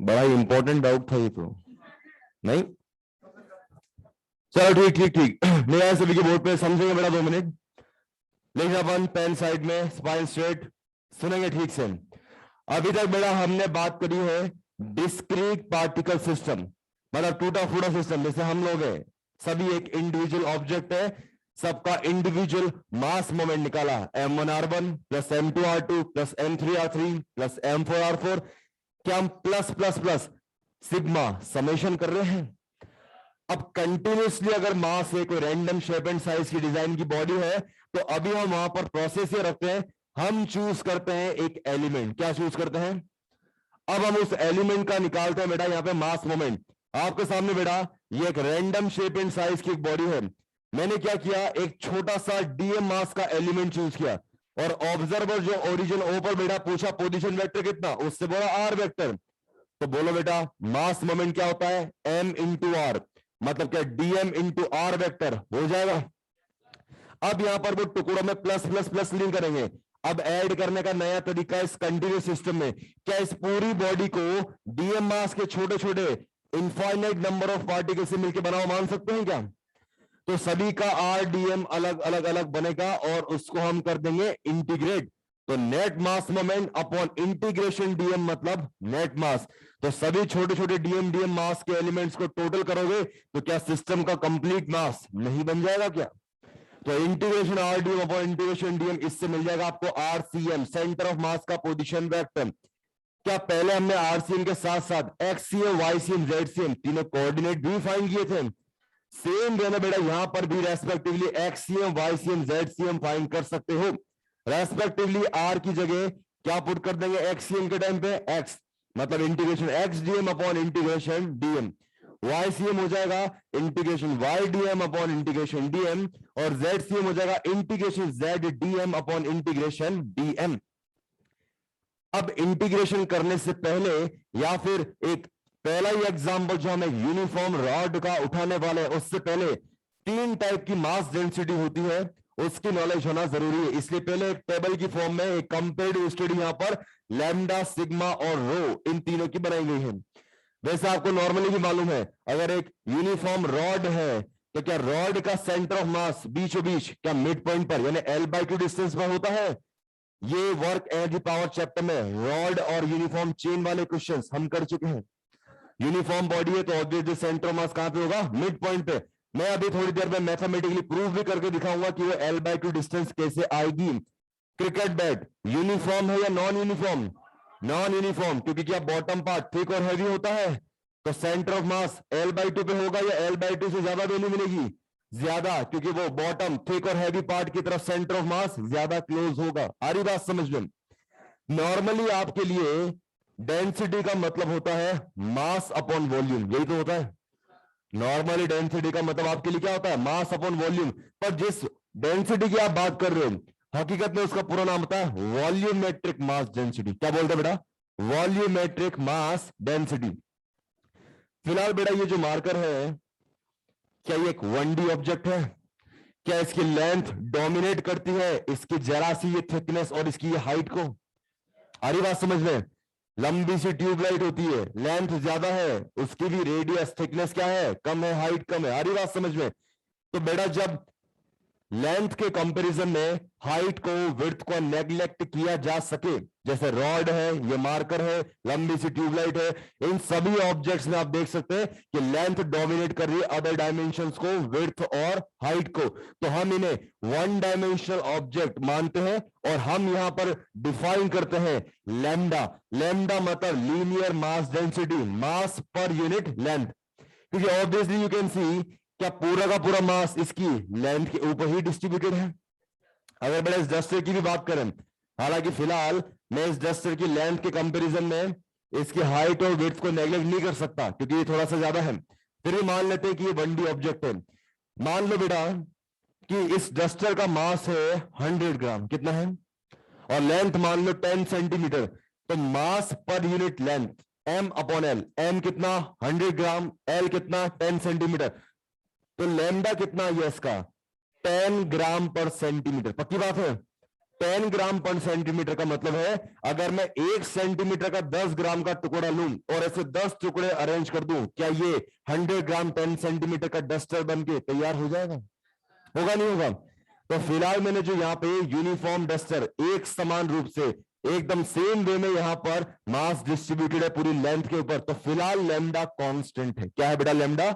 बड़ा इंपॉर्टेंट डाउट था ये तो। नहीं, चलो ठीक ठीक ठीक। ले आए सभी के बोर्ड पे, समझेंगे बेटा 2 मिनट। लिखना बंद, पेन साइड में, स्पाइन स्ट्रेट, सुनेंगे ठीक से। अभी तक बेटा हमने बात करी है डिस्क्रीट पार्टिकल सिस्टम, मतलब टूटा फूटा सिस्टम। जैसे हम लोग हैं, सभी एक इंडिविजुअल ऑब्जेक्ट है, सबका इंडिविजुअल मास मोमेंट निकाला, m1r1 plus m2r2 plus m3r3 plus m4r4। क्या हम plus plus plus sigma summation कर रहे हैं? अब कंटिन्यूसली अगर मास है, कोई रैंडम शेप एंड साइज की डिजाइन की बॉडी है, तो अभी हम वहां पर प्रोसेस ये रखते हैं, हम चूज करते हैं एक एलिमेंट। क्या चूज करते हैं? अब हम उस एलिमेंट का निकालते हैं बेटा यहां पे मास मोमेंट। आपके सामने बेटा ये एक रैंडम शेप एंड साइज की एक बॉडी है। मैंने क्या किया, एक छोटा सा डीएम मास का एलिमेंट चूज किया, और ऑब्जर्वर जो ओरिजिन ओ पर बेटा पूछा पोजीशन वेक्टर कितना, उससे बोला आर वेक्टर। तो बोलो बेटा मास मोमेंट क्या होता है? m इंटू आर, मतलब क्या dm इंटू आर वेक्टर हो जाएगा। अब यहां पर वो टुकड़ों में प्लस प्लस प्लस लिंक करेंगे। अब ऐड करने का नया तरीका इस कंटिन्यूस सिस्टम में, क्या इस पूरी बॉडी को डीएम मास के छोटे छोटे इनफाइनाइट नंबर ऑफ पार्टिकल से मिलकर बनाओ, मान सकते हैं क्या? तो सभी का आर डीएम अलग अलग अलग बनेगा, और उसको हम कर देंगे इंटीग्रेट। तो नेट मास मोमेंट अपॉन इंटीग्रेशन डीएम मतलब नेट मास। तो सभी छोटे छोटे डीएम डीएम मास के एलिमेंट्स को टोटल करोगे तो क्या सिस्टम का कंप्लीट मास नहीं बन जाएगा क्या? तो integration R DM upon integration DM, इससे मिल जाएगा आपको आरसीएम, सेंटर ऑफ मास का पोजीशन वेक्टर। क्या पहले हमने आरसीएम के साथ साथ एक्ससीएम वाईसीएम जेडसीएम तीनों कोऑर्डिनेट भी फाइंड किए थे? सेम रहना बेटा यहां पर भी रेस्पेक्टिवली एक्ससीएम वाईसीएम जेडसीएम फाइंड कर सकते हो। रेस्पेक्टिवली आर की जगह क्या पुट कर देंगे एक्ससीएम के टाइम पे? एक्स, मतलब integration X DM upon integration DM. YCM हो जाएगा integration Y DM upon integration DM, और जेडसीएम हो जाएगा integration Z DM upon integration DM. अब इंटीग्रेशन करने से पहले, या फिर एक पहला ही एग्जांपल जो हमें यूनिफॉर्म रॉड का उठाने वाले हैं, उससे पहले 3 टाइप की मास डेंसिटी होती है, उसकी नॉलेज होना जरूरी है। इसलिए पहले एक टेबल की फॉर्म में एक कंपेरेटिव स्टडी यहां पर लैम्डा, सिग्मा और रो, इन तीनों की बनाई गई है। वैसे आपको नॉर्मली भी मालूम है, अगर एक यूनिफॉर्म रॉड है तो क्या रॉड का सेंटर ऑफ मास बीचों बीच क्या मिड पॉइंट पर यानी L/2 डिस्टेंस पर होता है? ये वर्क एनर्जी पावर चैप्टर में रॉड और यूनिफॉर्म चेन वाले क्वेश्चंस हम कर चुके हैं। यूनिफॉर्म बॉडी है तो ऑब्वियसली सेंटर ऑफ मास कहां पे होगा? मिड पॉइंट पे। मैं अभी थोड़ी देर में मैथमेटिकली प्रूव भी करके दिखाऊंगा कि वो L/2 डिस्टेंस कैसे आएगी। क्रिकेट बैट यूनिफॉर्म है या नॉन यूनिफॉर्म? नॉन यूनिफॉर्म, क्योंकि क्या बॉटम पार्ट थिक और हैवी होता है, तो सेंटर ऑफ मास L/2 पे होगा, या L/2 से ज्यादा वैल्यू मिलेगी? ज्यादा, क्योंकि वो बॉटम थिक और हैवी पार्ट की तरफ सेंटर ऑफ मास ज्यादा क्लोज होगा। आ रही बात समझ में? नॉर्मली आपके लिए डेंसिटी का मतलब होता है मास अपॉन वॉल्यूम, यही तो होता है। नॉर्मली डेंसिटी का मतलब आपके लिए क्या होता है? Mass upon volume. पर जिस डेंसिटी की आप बात कर रहे हो, हकीकत में उसका पूरा नाम होता है वॉल्यूमेट्रिक मास डेंसिटी। क्या बोलते हैं बेटा? Volumetric mass density. फिलहाल बेटा ये जो मार्कर है, क्या ये एक 1D ऑब्जेक्ट है? क्या इसकी लेंथ डोमिनेट करती है इसकी जरा सी ये थिकनेस और इसकी ये हाइट को? आ रही बात समझ में? लंबी सी ट्यूबलाइट होती है, लेंथ ज्यादा है, उसकी भी रेडियस थिकनेस क्या है? कम है, हाइट कम है। आ रही बात समझ में? तो बेटा जब लेंथ के कंपैरिजन में हाइट को, विड्थ को नेग्लेक्ट किया जा सके, जैसे रॉड है, ये मार्कर है, लंबी सी ट्यूबलाइट है, इन सभी ऑब्जेक्ट्स में आप देख सकते हैं कि लेंथ डोमिनेट कर रही है अदर डायमेंशंस को, विड्थ और हाइट को। तो हम इन्हें 1 डायमेंशनल ऑब्जेक्ट मानते हैं, और हम यहां पर डिफाइन करते हैं लैम्डा। लैम्डा मतलब लीनियर मास डेंसिटी, मास पर यूनिट लेंथ। क्योंकि ऑब्वियसली यू कैन सी, क्या पूरा का पूरा मास इसकी लेंथ के ऊपर ही डिस्ट्रीब्यूटेड है? अगर बेटा इस डस्टर की भी बात करें, हालांकि फिलहाल मैं इस डस्टर की लेंथ के कंपैरिजन में इसकी हाइट और विड्थ को नेग्लेक्ट नहीं कर सकता, क्योंकि ये थोड़ा सा ज्यादा है। फिर भी मान लेते हैं कि ये 1D ऑब्जेक्ट है। मान लो बेटा कि इस डस्टर का मास है 100 ग्राम, कितना है? और लेंथ मान लो 10 सेंटीमीटर। तो mass per unit length m upon L, m कितना 100 ग्राम, l कितना 10 सेंटीमीटर, तो लैम्डा कितना है इसका 10 ग्राम पर सेंटीमीटर। पक्की बात है, 10 ग्राम पर सेंटीमीटर का मतलब है अगर मैं 1 सेंटीमीटर का 10 ग्राम का टुकड़ा लूं और ऐसे 10 टुकड़े अरेंज कर दूं, क्या ये 100 ग्राम 10 सेंटीमीटर का डस्टर बनके तैयार हो जाएगा? होगा नहीं होगा? तो फिलहाल मैंने जो यहाँ पे यूनिफॉर्म डस्टर एक समान रूप से एकदम सेम वे में यहां पर मास डिस्ट्रीब्यूटेड है पूरी लेंथ के ऊपर, तो फिलहाल लैम्डा कांस्टेंट है। क्या है बेटा? लैम्डा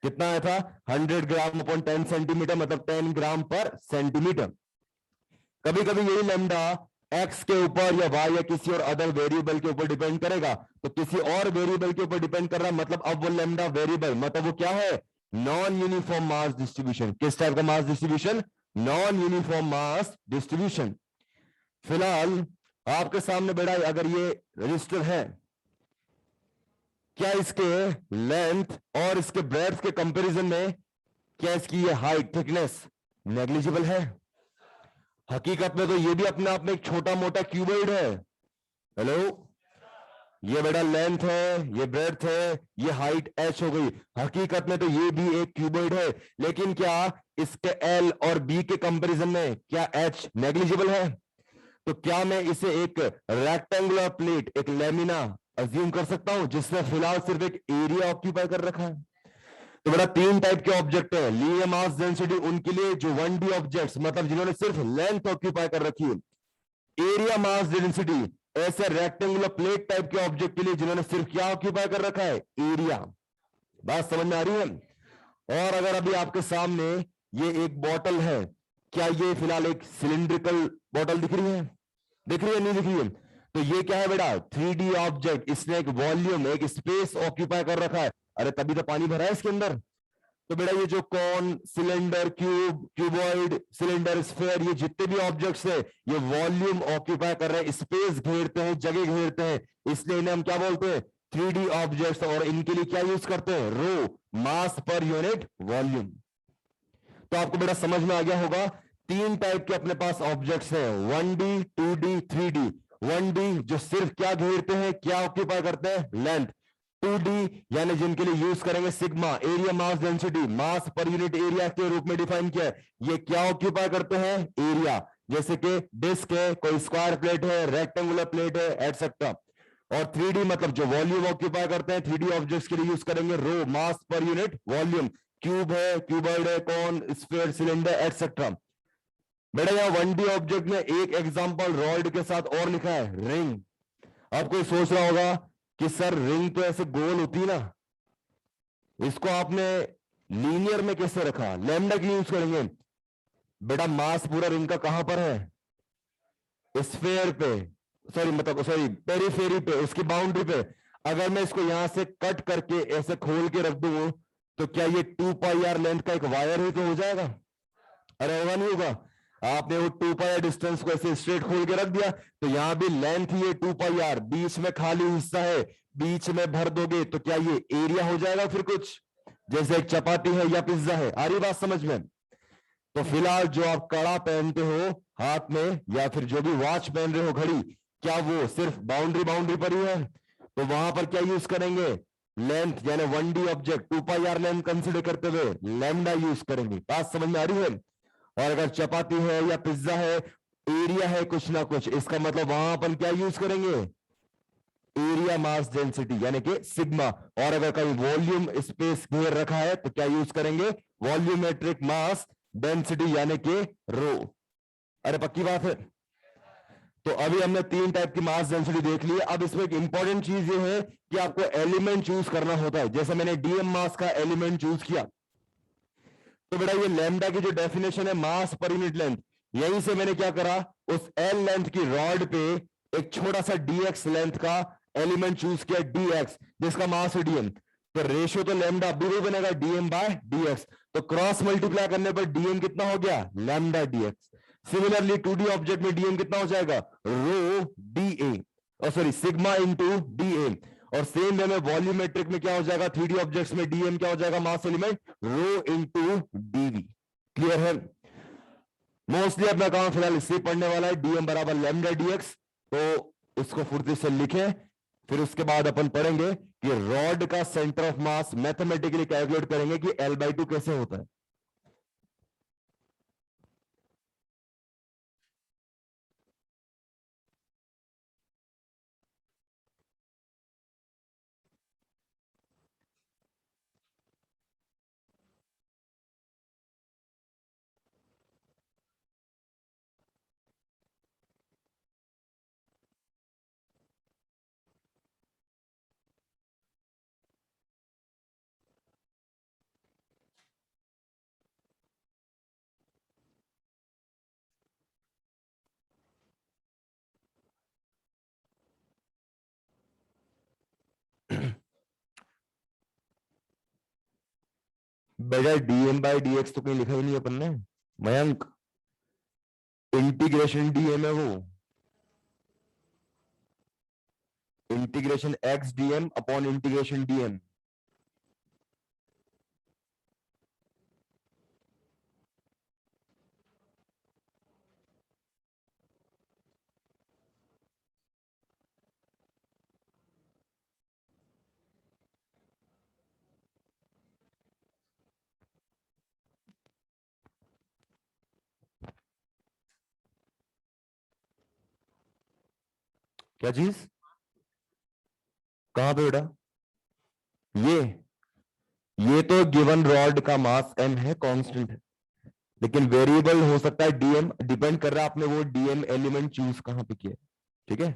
कितना आया था 100 ग्राम अपॉन 10 सेंटीमीटर, मतलब 10 ग्राम पर सेंटीमीटर। कभी कभी यही लैम्डा एक्स के ऊपर या वाई या किसी और अदर वेरिएबल के ऊपर डिपेंड करेगा, तो किसी और वेरिएबल के ऊपर डिपेंड कर रहा है, मतलब अब वो लैम्डा वेरिएबल, मतलब वो क्या है? Non uniform mass distribution. किस टाइप का mass distribution? Non uniform mass distribution. फिलहाल आपके सामने बेटा अगर ये रजिस्टर है, क्या इसके लेंथ और इसके ब्रेड्थ के कंपैरिजन में क्या इसकी ये हाइट थिकनेस नेग्लिजिबल है? हकीकत में तो ये भी अपने आप में एक छोटा मोटा क्यूबॉइड है। हेलो, ये बेटा लेंथ है, ये ब्रेड्थ है, ये हाइट h हो गई। हकीकत में तो ये भी एक क्यूबॉइड है, लेकिन क्या इसके l और b के कंपैरिजन में क्या h नेग्लिजिबल है? तो क्या मैं इसे एक रेक्टेंगुलर प्लेट, एक लेमिना अज्यूम कर सकता हूं जिसने फिलहाल सिर्फ एक एरिया ऑक्यूपाई कर रखा है? तो बेटा तीन टाइप के ऑब्जेक्ट है लीनियर मास डेंसिटी उनके लिए जो 1D ऑब्जेक्ट्स, मतलब जिन्होंने सिर्फ लेंथ ऑक्यूपाई कर रखी है। एरिया मास डेंसिटी ऐसे रेक्टेंगुलर प्लेट टाइप के ऑब्जेक्ट के लिए जिन्होंने सिर्फ क्या ऑक्यूपाई कर रखा है? एरिया। बात समझ में आ रही है? और अगर अभी आपके सामने ये एक बॉटल है, क्या ये फिलहाल एक सिलिंड्रिकल बॉटल दिख रही है? दिख रही है नहीं दिख रही है? तो ये क्या है बेटा? 3D ऑब्जेक्ट, इसने एक वॉल्यूम, एक स्पेस ऑक्यूपाई कर रखा है। अरे तभी तो पानी भरा है इसके अंदर। तो बेटा ये जो cone, cylinder, cube, cuboid, cylinder, sphere, ये जितने भी ऑब्जेक्ट्स है ये वॉल्यूम ऑक्यूपाई कर रहे हैं, स्पेस घेरते हैं, जगह घेरते हैं, इसलिए इन्हें हम क्या बोलते हैं? 3D objects. और इनके लिए क्या यूज करते हैं? रो, मास पर यूनिट वॉल्यूम। तो आपको बेटा समझ में आ गया होगा तीन टाइप के अपने पास ऑब्जेक्ट्स हैं, 1D, 2D, 3D। 1D जो सिर्फ क्या घेरते हैं, क्या ऑक्यूपाई करते हैं? लेंथ। 2D यानी जिनके लिए यूज करेंगे सिग्मा, एरिया मास डेंसिटी, मास पर यूनिट एरिया के रूप में डिफाइन किया है। ये क्या ऑक्यूपाई करते हैं? एरिया। जैसे कि डिस्क है, कोई स्क्वायर प्लेट है, रेक्टेंगुलर प्लेट है, एटसेट्रा। और 3D मतलब जो वॉल्यूम ऑक्यूपाई करते हैं, 3D ऑब्जेक्ट्स के लिए यूज करेंगे रो, मास पर यूनिट वॉल्यूम। क्यूब है, क्यूबॉइड है, कॉन, स्फीयर, सिलेंडर, एटसेट्रा। बेटा यहाँ 1D ऑब्जेक्ट में एक एग्जांपल रॉड के साथ और लिखा है, रिंग। अब कोई सोच रहा होगा कि सर रिंग तो ऐसे गोल होती ना, इसको आपने लीनियर में कैसे रखा? लैम्डा क्यों यूज करेंगे? बेटा मास पूरा रिंग का कहां पर है? स्फीयर पे, सॉरी पेरीफेरी पे, उसकी बाउंड्री पे। अगर मैं इसको यहां से कट करके ऐसे खोल के रख दूं तो क्या ये 2πr लेंथ का एक वायर ही तो हो जाएगा? अरे होगा नहीं होगा? आपने वो 2πr डिस्टेंस को ऐसे स्ट्रेट खोल के रख दिया तो यहां भी लेंथ ही है 2πr, बीच में खाली हिस्सा है, बीच में भर दोगे तो क्या ये एरिया हो जाएगा? फिर कुछ जैसे एक चपाती है या पिज्जा है। आ रही बात समझ में? तो फिलहाल जो आप कड़ा पहनते हो हाथ में या फिर जो भी वॉच पहन रहे हो, घड़ी, क्या वो सिर्फ बाउंड्री पर ही है? तो वहां पर क्या यूज करेंगे? लेंथ, यानी 1D object 2πr length consider करते हुए लैम्डा यूज करेंगे। बात समझ में आ रही है? और अगर चपाती है या पिज्जा है, एरिया है कुछ ना कुछ, इसका मतलब वहां अपन क्या यूज करेंगे? एरिया मास डेंसिटी यानी कि सिग्मा। और अगर कहीं वॉल्यूम स्पेस घेर रखा है तो क्या यूज करेंगे? वॉल्यूमेट्रिक मास डेंसिटी यानी कि रो। अरे पक्की बात है? तो अभी हमने तीन टाइप की मास डेंसिटी देख ली है। अब इसमें एक इंपॉर्टेंट चीज ये है कि आपको एलिमेंट चूज करना होता है। जैसे मैंने डीएम मास का एलिमेंट चूज किया तो बेटा ये लैम्डा की जो डेफिनेशन है मास पर यूनिट लेंथ, यहीं से मैंने क्या करा, उस एल लेंथ की रॉड पे एक छोटा सा dx लेंथ का एलिमेंट चूज किया, dx, जिसका मास है dm। तो रेशियो तो लैम्डा भी बनेगा dm बाय dx। तो क्रॉस मल्टीप्लाई करने पर dm कितना हो गया? Lambda dx। Similarly 2D object में dm कितना हो जाएगा? रो da, और सॉरी सिग्मा इंटू da। और सेम वे में वॉल्यूमेट्रिक में क्या हो जाएगा? 3D ऑब्जेक्ट्स में dm क्या हो जाएगा? मास element rho into dv। Clear है? मोस्टली अपना काम फिलहाल इससे पढ़ने वाला है, dm बराबर लैम्डा dx। तो इसको फुर्ती से लिखें, फिर उसके बाद अपन पढ़ेंगे कि रॉड का centre of mass mathematically calculate करेंगे कि L/2 कैसे होता है। बेटा dm/dx तो कहीं लिखा ही नहीं अपन ने मयंक। इंटीग्रेशन dm है वो, integration x dm upon integration dm। क्या चीज? कहां पे बेटा? ये तो गिवन रॉड का मास m है, कांस्टेंट है, लेकिन वेरिएबल हो सकता है डीएम, डिपेंड कर रहा है आपने वो डीएम एलिमेंट चूज कहां पे किया है। ठीक है।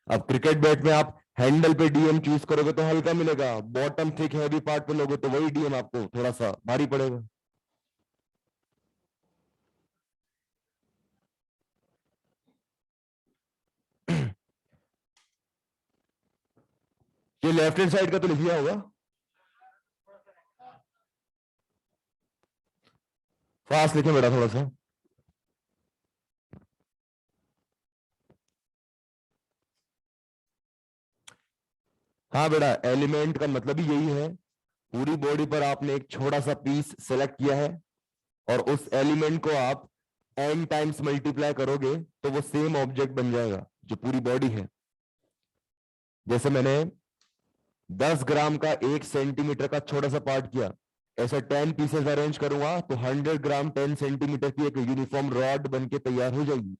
अब क्रिकेट बैट में आप हैंडल पे डीएम चूज करोगे तो हल्का मिलेगा, बॉटम थिक हैवी पार्ट पे लोगे तो वही डीएम आपको थोड़ा सा भारी पड़ेगा। ये लेफ्ट हैंड साइड का तो लिख लिया होगा, फास्ट लिखे बेटा थोड़ा सा। हाँ बेटा, एलिमेंट का मतलब ही यही है, पूरी बॉडी पर आपने एक छोटा सा पीस सेलेक्ट किया है और उस एलिमेंट को आप n टाइम्स मल्टीप्लाई करोगे तो वो सेम ऑब्जेक्ट बन जाएगा जो पूरी बॉडी है। जैसे मैंने 10 ग्राम का 1 सेंटीमीटर का छोटा सा पार्ट किया, ऐसा 10 पीसेस अरेंज करूंगा तो 100 ग्राम 10 सेंटीमीटर की एक यूनिफॉर्म रॉड बन के तैयार हो जाएगी।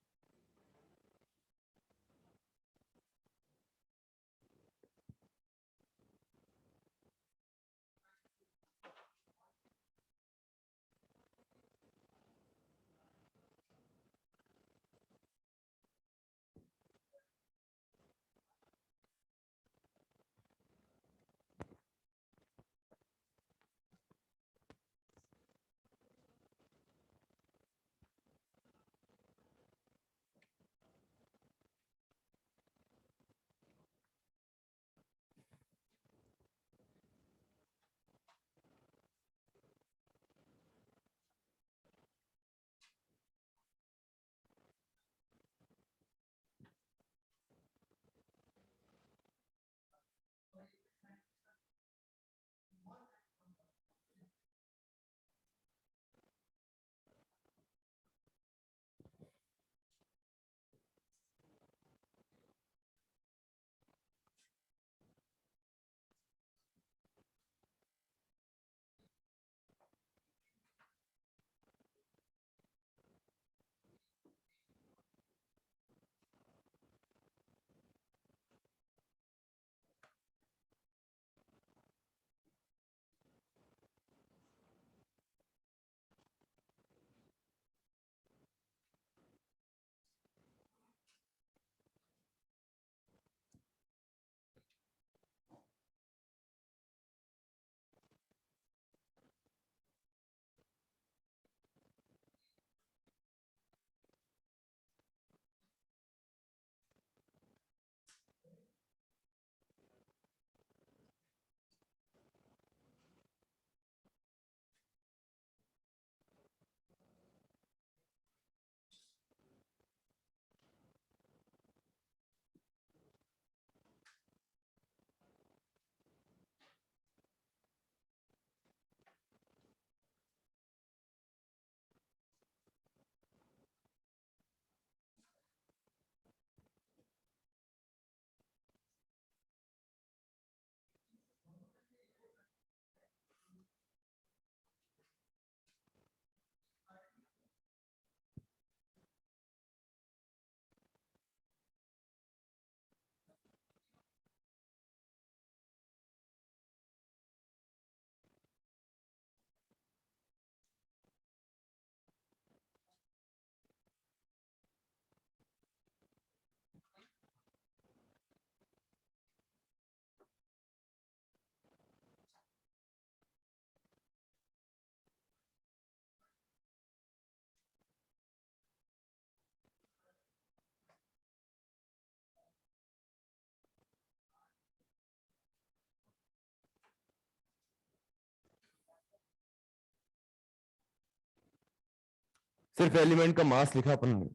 सिर्फ एलिमेंट का मास लिखा अपन ने।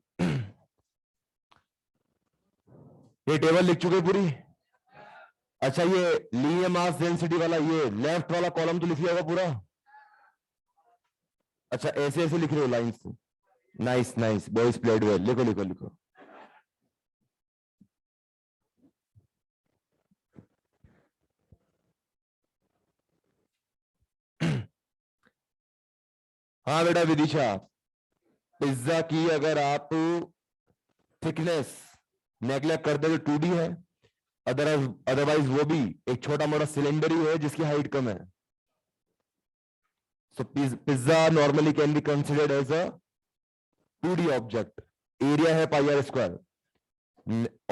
ये टेबल लिख चुके पूरी। अच्छा, ये लीनियर मास डेंसिटी वाला ये लेफ्ट वाला कॉलम तो लिख लिया होगा पूरा। अच्छा, ऐसे ऐसे लिख रहे हो लाइन से। Nice nice, boys played well. लिखो लिखो लिखो। हाँ बेटा विदिशा, पिज्जा की अगर आप थिकनेस नेगलेक्ट कर दे तो 2D है। अदरवाइज वो भी एक छोटा मोटा सिलेंडर ही है जिसकी हाइट कम है। So pizza normally can be considered as a 2D object. Area है pi r square.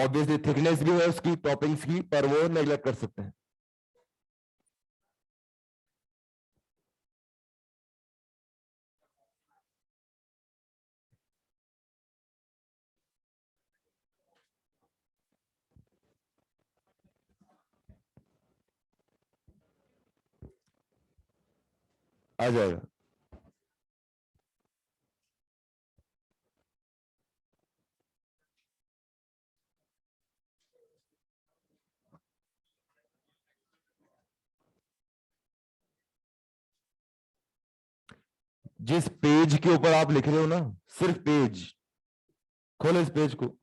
Obviously thickness भी है उसकी टॉपिंग्स की, पर वो नेगलेक्ट कर सकते हैं। आ जाएगा। जिस पेज के ऊपर आप लिख रहे हो ना, सिर्फ पेज खोलो इस पेज को।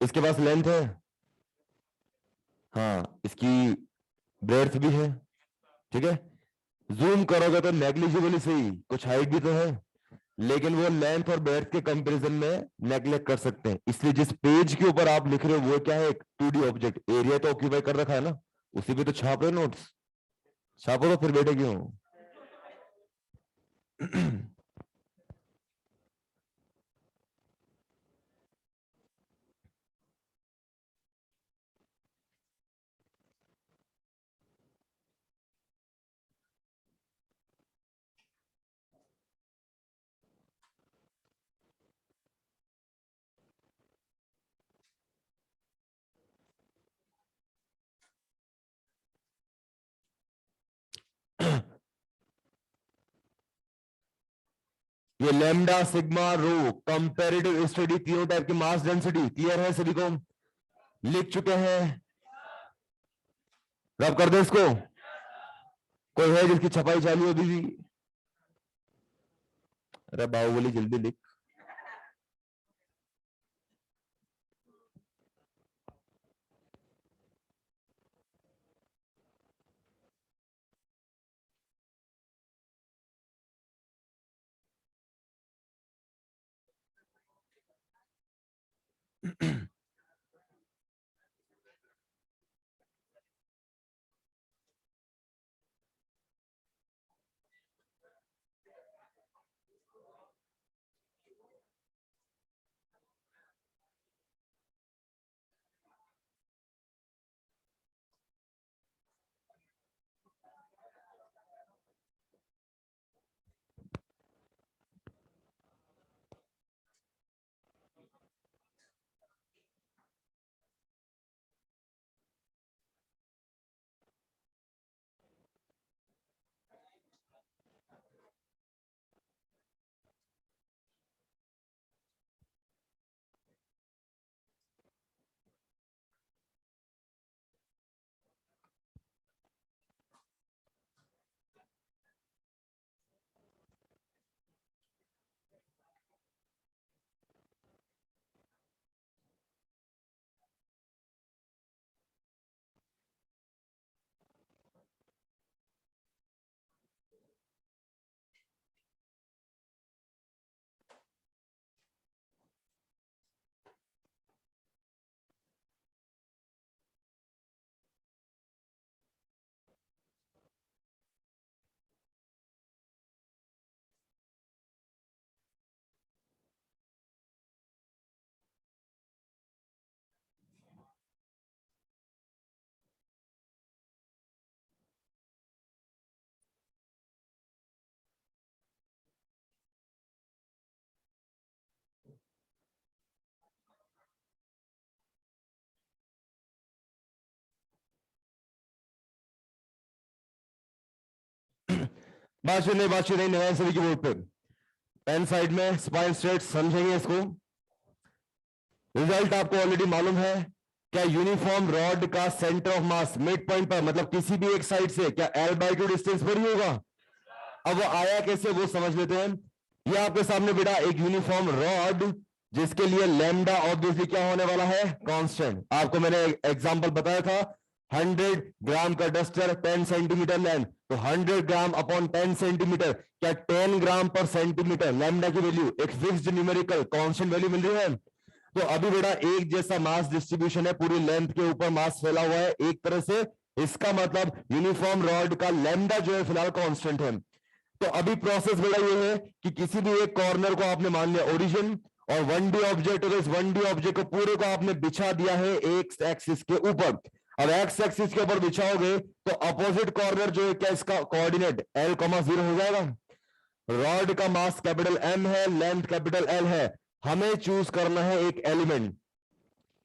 इसके पास लेंथ है, हाँ इसकी ब्रेड्थ भी है, ठीक है। जूम करोगे तो नेग्लिजिबली सही, कुछ हाइट भी तो है, लेकिन वो लेंथ और ब्रेड्थ के कंपैरिजन में नेग्लेक्ट कर सकते हैं। इसलिए जिस पेज के ऊपर आप लिख रहे हो वो क्या है, एक 2D ऑब्जेक्ट। एरिया तो ऑक्यूपाई कर रखा है ना, उसी पे तो छाप रहे हो नोट्स। छापो तो फिर बैठे क्यों? ये लेमडा सिग्मा रो कंपैरेटिव स्टडी, तीनों टाइप की मास डेंसिटी क्लियर है सभी को? लिख चुके हैं? रब कर दो इसको। कोई है जिसकी छपाई चालू है अभी भी? अरे बाहुबली जल्दी लिख। बात सुनिए नया सभी के बोर्ड पर। पेन साइड में स्पाइन स्ट्रेट, समझेंगे इसको। रिजल्ट आपको ऑलरेडी मालूम है। क्या यूनिफॉर्म रॉड का centre of mass mid point पर, मतलब किसी भी एक साइड से, क्या L/2 डिस्टेंस पर ही होगा। अब वो आया कैसे वो समझ लेते हैं। ये आपके सामने बेटा एक यूनिफॉर्म रॉड, जिसके लिए लैम्डा ऑब्वियसली क्या होने वाला है, कांस्टेंट। आपको मैंने एग्जांपल बताया था, 100 ग्राम का डस्टर 10 सेंटीमीटर लेंथ, तो 100 ग्राम अपॉन 10 सेंटीमीटर, क्या 10 ग्राम पर सेंटीमीटर लैम्डा की वैल्यू एक फिक्स्ड न्यूमेरिकल कांस्टेंट वैल्यू मिल रही है। तो अभी बेटा एक जैसा मास डिस्ट्रीब्यूशन है, पूरी लेंथ के ऊपर मास फैला हुआ है एक तरह से, इसका मतलब यूनिफॉर्म रॉड का लैम्डा जो है फिलहाल कांस्टेंट है। तो अभी प्रोसेस बेटा ये है कि किसी भी एक कॉर्नर को आपने मान लिया ओरिजिन, और 1D ऑब्जेक्ट, तो इस 1D ऑब्जेक्ट को पूरे को आपने बिछा दिया है एक्स एक्सिस के ऊपर। अब एक्स एक्सिस के ऊपर बिछाओगे तो अपोजिट कॉर्नर जो है, क्या इसका कोऑर्डिनेट L,0 हो जाएगा। रॉड का मास कैपिटल M है, लेंथ कैपिटल L है, हमें चूज करना है एक एलिमेंट।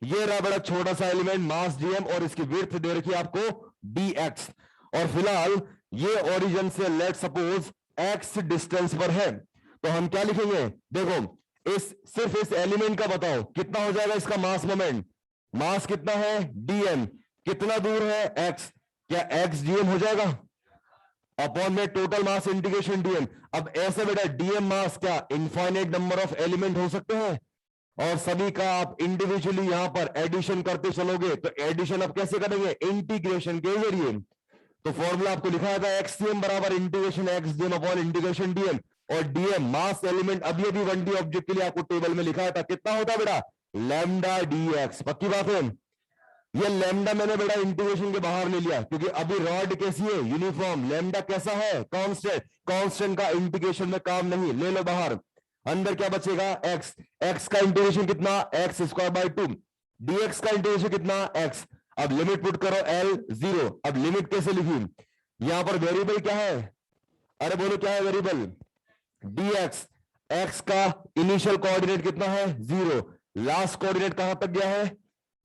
ये रहा बड़ा छोटा सा एलिमेंट मास dm, और इसकी विड्थ दे रखी है आपको dx, और फिलहाल ये ओरिजिन से लेट सपोज x डिस्टेंस पर है, तो हम क्या लिखेंगे, देखो सिर्फ इस एलिमेंट का बताओ कितना हो जाएगा इसका मास मोमेंट। मास कितना है dm, कितना दूर है x, क्या x dm हो जाएगा अपॉन में टोटल मास इंटीग्रेशन dm। अब ऐसे बेटा dm मास क्या इनफाइनाइट नंबर ऑफ एलिमेंट हो सकते हैं, और सभी का आप इंडिविजुअली यहां पर एडिशन करते चलोगे, तो एडिशन आप कैसे करेंगे, इंटीग्रेशन के जरिए। तो फॉर्मूला आपको लिखा था xdm बराबर integration xdm upon integration dm, और dm मास एलिमेंट अभी 1D ऑब्जेक्ट के लिए आपको टेबल में लिखा था, कितना होता है बेटा लैम्डा dx। पक्की बात है। ये लैम्डा मैंने बेटा इंटीग्रेशन के बाहर ले लिया, क्योंकि अभी रॉड कैसी है, यूनिफॉर्म। लैम्डा कैसा है, कांस्टेंट। कांस्टेंट का इंटीग्रेशन में काम नहीं, ले लो बाहर। अंदर क्या बचेगा x, x का इंटीग्रेशन कितना x²/2, dx का इंटीग्रेशन कितना x। अब लिमिट पुट करो L 0। अब लिमिट कैसे लिखी, यहां पर वेरिएबल क्या है, अरे बोलो क्या है वेरिएबल, dx। x का इनिशियल कोऑर्डिनेट कितना है 0, लास्ट कोऑर्डिनेट कहां तक गया है,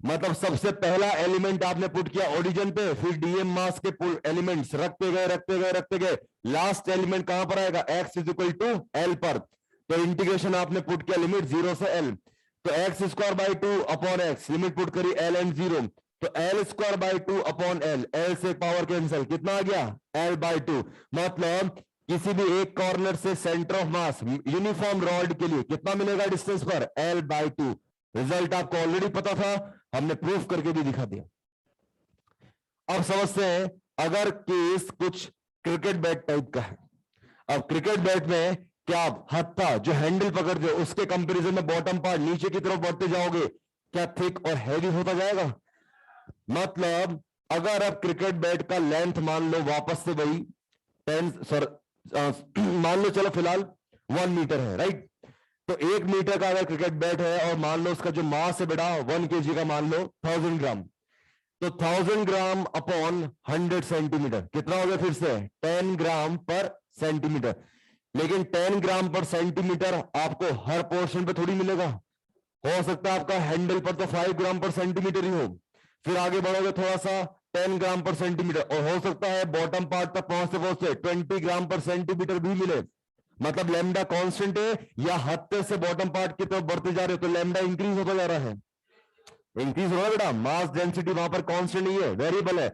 मतलब सबसे पहला एलिमेंट आपने पुट किया ओरिजिन पे, फिर डीएम मास के एलिमेंट्स रखते गए, लास्ट एलिमेंट कहां पर आएगा x L पर। तो इंटीग्रेशन आपने पुट किया लिमिट 0 से L, तो x²/2 upon x, limit put करी L एंड 0, तो L²/2 अपॉन L, L से पावर कैंसिल, कितना आ गया L/2। मतलब किसी भी एक कॉर्नर से centre of mass uniform rod के लिए कितना मिलेगा डिस्टेंस पर L/2। रिजल्ट आपको ऑलरेडी पता था, हमने प्रूफ करके भी दिखा दिया। अब समझते हैं अगर केस कुछ क्रिकेट बैट टाइप का है। अब क्रिकेट बैट में क्या आप हत्था जो हैंडल पकड़ते हो उसके कंपैरिजन में बॉटम पार्ट नीचे की तरफ बढ़ते जाओगे, क्या थिक और हैवी होता जाएगा। मतलब अगर आप क्रिकेट बैट का लेंथ मान लो वापस से वही 10 मान लो चलो फिलहाल 1 मीटर है, राइट। तो 1 मीटर का अगर क्रिकेट बैट है और मान लो उसका जो मास है बेटा 1 kg का, मान लो 1000 ग्राम, तो 1000 ग्राम अपॉन 100 सेंटीमीटर कितना हो गया, फिर से 10 ग्राम पर सेंटीमीटर। लेकिन 10 ग्राम पर सेंटीमीटर आपको हर पोर्शन पे थोड़ी मिलेगा, हो सकता है आपका हैंडल पर तो 5 ग्राम पर सेंटीमीटर ही हो, फिर आगे बढ़ोगे थोड़ा सा 10 ग्राम पर सेंटीमीटर, और हो सकता है बॉटम पार्ट तक पहुंचते 20 ग्राम पर सेंटीमीटर भी मिले। मतलब लैम्डा कांस्टेंट है, या हत्ते से बॉटम पार्ट की तरफ बढ़ते जा रहे हो तो लैम्डा इंक्रीज होता जा रहा है, इंक्रीज हो रहा है बेटा। मास डेंसिटी वहां पर कांस्टेंट नहीं है, वेरिएबल है।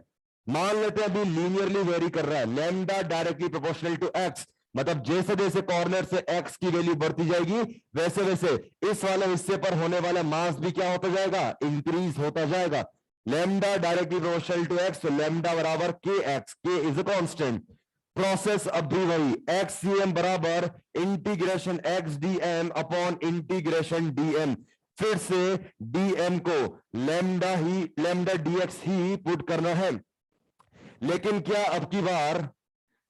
मान लेते हैं अभी लीनियरली वेरी कर रहा है, lambda directly proportional to X, मतलब जैसे जैसे कॉर्नर से एक्स की वैल्यू बढ़ती जाएगी वैसे वैसे इस वाले हिस्से पर होने वाला मास भी क्या होता जाएगा, इंक्रीज होता जाएगा। Lambda directly proportional to X, तो लैम्डा बराबर के एक्स, के इज अ कांस्टेंट। प्रोसेस अब भी वही, XCM बराबर integration XDM upon integration DM। फिर से DM को लैम्डा DX ही पुट करना है। लेकिन क्या अब की बार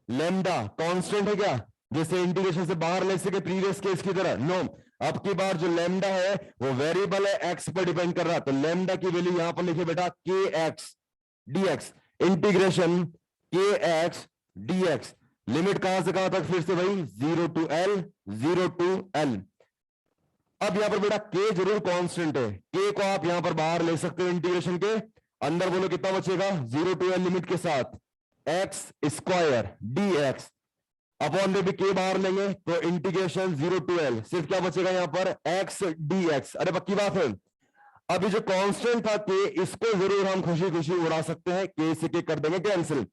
लैम्डा कांस्टेंट है क्या, जैसे इंटीग्रेशन से बाहर ले सके प्रीवियस केस की तरह, नो। अब की बार जो लैम्डा है वो वेरिएबल है, एक्स पर डिपेंड कर रहा है, तो लैम्डा की वैल्यू यहां पर लिखिए बेटा KX DX, integration KX DX। Limit कहां से कहां तक, फिर से भाई 0 to L, 0 to L। अब यहां पर बेटा K जरूर कांस्टेंट है, K को आप यहां पर बाहर ले सकते हो इंटीग्रेशन के अंदर, बोलो कितना बचेगा 0 to L लिमिट के साथ x² DX। अपॉन में भी के बाहर लेंगे तो इंटीग्रेशन 0 to L, सिर्फ क्या बचेगा यहां पर x dx। अरे पक्की बात है। अभी जो कांस्टेंट था के, इसको जरूर हम खुशी खुशी उड़ा सकते हैं, के से के कर देंगे कैंसिल।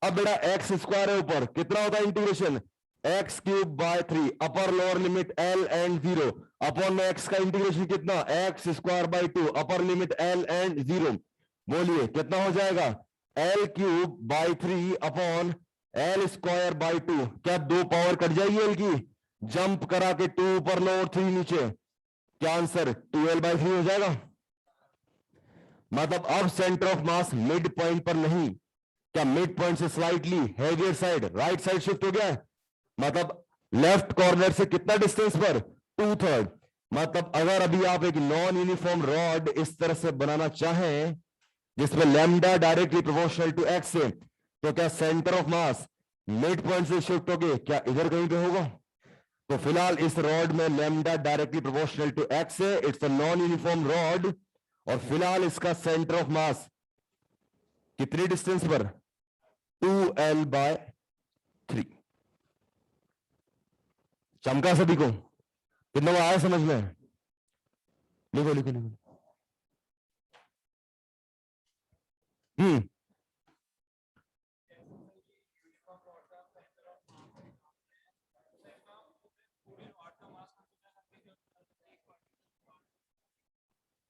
अब बेटा एक्स स्क्वायर है ऊपर, कितना होता है integration x cube by 3 upper lower limit L and 0 upon में एक्स का इंटीग्रेशन कितना x square by 2 upper limit L and 0। बोलिए कितना हो जाएगा L cube by 3 upon L square by 2। क्या दो पावर कट जाएगी L की, जंप करा के 2 ऊपर लोअर 3 नीचे, क्या आंसर 2L बाय 3 हो जाएगा। मतलब अब centre of mass mid point पर नहीं, क्या मिड पॉइंट से slightly heavier side right side shift हो गया है। मतलब लेफ्ट कॉर्नर से कितना डिस्टेंस पर 2/3। मतलब अगर अभी आप एक नॉन यूनिफॉर्म रॉड इस तरह से बनाना चाहें जिसमें lambda directly proportional to X है, तो क्या centre of mass mid point से शिफ्ट हो गए, क्या इधर कहीं पे होगा। तो फिलहाल इस रॉड में lambda directly proportional to X है, it's a non uniform rod, और फिलहाल इसका सेंटर ऑफ मास कितनी डिस्टेंस पर 2L बाय 3। चमका सभी को, कितना वो आया समझ में, लिखो लिखो लिखो।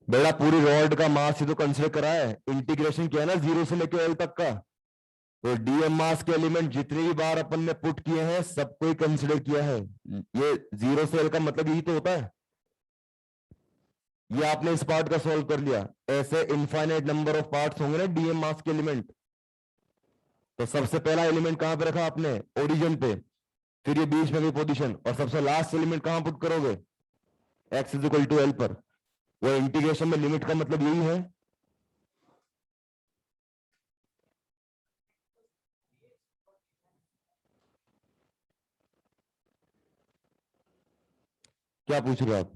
बेटा पूरी रॉड का मास ही तो कंसिडर करा है, इंटीग्रेशन किया है ना 0 से लेकर L तक का, तो डीएम मास के एलिमेंट जितनी भी बार अपन ने पुट किए हैं सबको ही कंसिडर किया है। ये 0 से L का मतलब यही तो होता है। ये आपने इस पार्ट का सॉल्व कर लिया, ऐसे इनफाइनाइट नंबर ऑफ पार्ट्स होंगे ना डीएम मास के एलिमेंट। तो सबसे पहला एलिमेंट कहां पे रखा आपने ओरिजिन पे, फिर ये बीच में भी पोजीशन, और सबसे लास्ट एलिमेंट कहां पुट करोगे x is equal to L पर। वो इंटीग्रेशन में लिमिट का मतलब यही है। क्या पूछ रहे हो आप।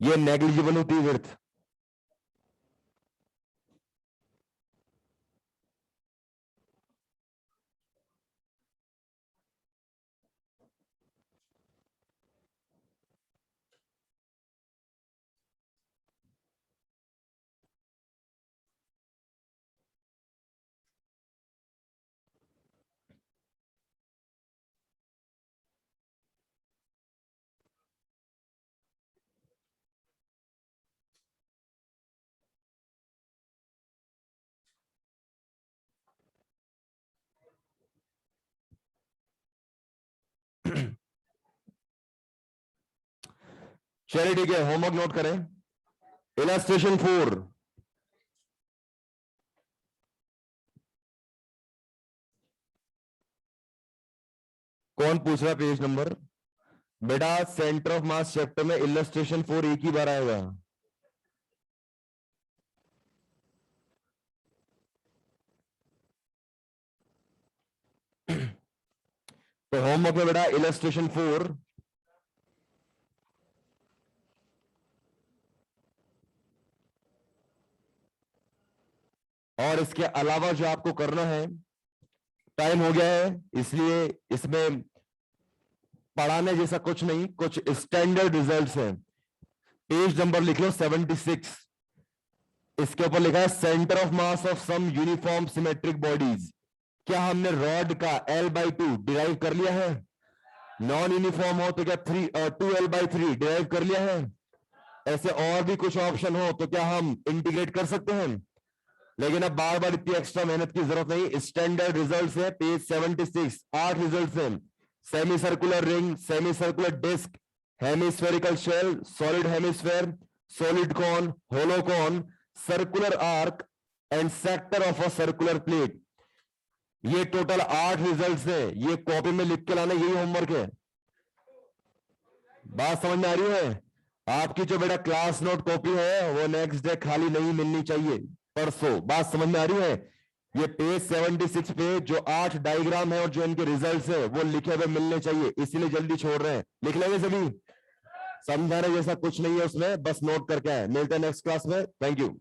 ये नेग्लिजिबल होती है विड्थ। चलिए ठीक है, होमवर्क नोट करें। इलस्ट्रेशन 4, कौन पूछ रहा पेज नंबर। बेटा सेंटर ऑफ मास चैप्टर में इलस्ट्रेशन 4 एक ही बार आएगा। तो होमवर्क में बेटा इलस्ट्रेशन 4, और इसके अलावा जो आपको करना है, टाइम हो गया है इसलिए इसमें पढ़ाने जैसा कुछ नहीं, कुछ स्टैंडर्ड रिजल्ट्स हैं। पेज नंबर लिख लो 76, इसके ऊपर लिखा है centre of mass of some uniform symmetric bodies. क्या हमने रॉड का L/2 डिराइव कर लिया है। नॉन यूनिफॉर्म हो तो क्या 2L/3 डिराइव कर लिया है। ऐसे और भी कुछ ऑप्शन हो तो क्या हम इंटीग्रेट कर सकते हैं, लेकिन अब बार बार इतनी एक्स्ट्रा मेहनत की जरूरत नहीं। स्टैंडर्ड रिजल्ट्स है पेज 76, 8 रिजल्ट्स हैं। Semicircular ring, semicircular disc, hemispherical shell, solid hemisphere, solid cone, hollow cone, circular arc and sector of a circular plate. ये टोटल 8 रिजल्ट्स हैं। ये कॉपी में लिख के लाना, यही होमवर्क है। बात समझ में आ रही है। आपकी जो बेटा क्लास नोट कॉपी है वो नेक्स्ट डे खाली नहीं मिलनी चाहिए, परसों। बात समझ में आ रही है। ये पेज 76 पे जो 8 डायग्राम है और जो इनके रिजल्ट्स है वो लिखे हुए मिलने चाहिए, इसीलिए जल्दी छोड़ रहे हैं। लिख लेंगे सभी। समझाने जैसा कुछ नहीं है उसमें, बस नोट करके आए। मिलते हैं नेक्स्ट क्लास में। Thank you.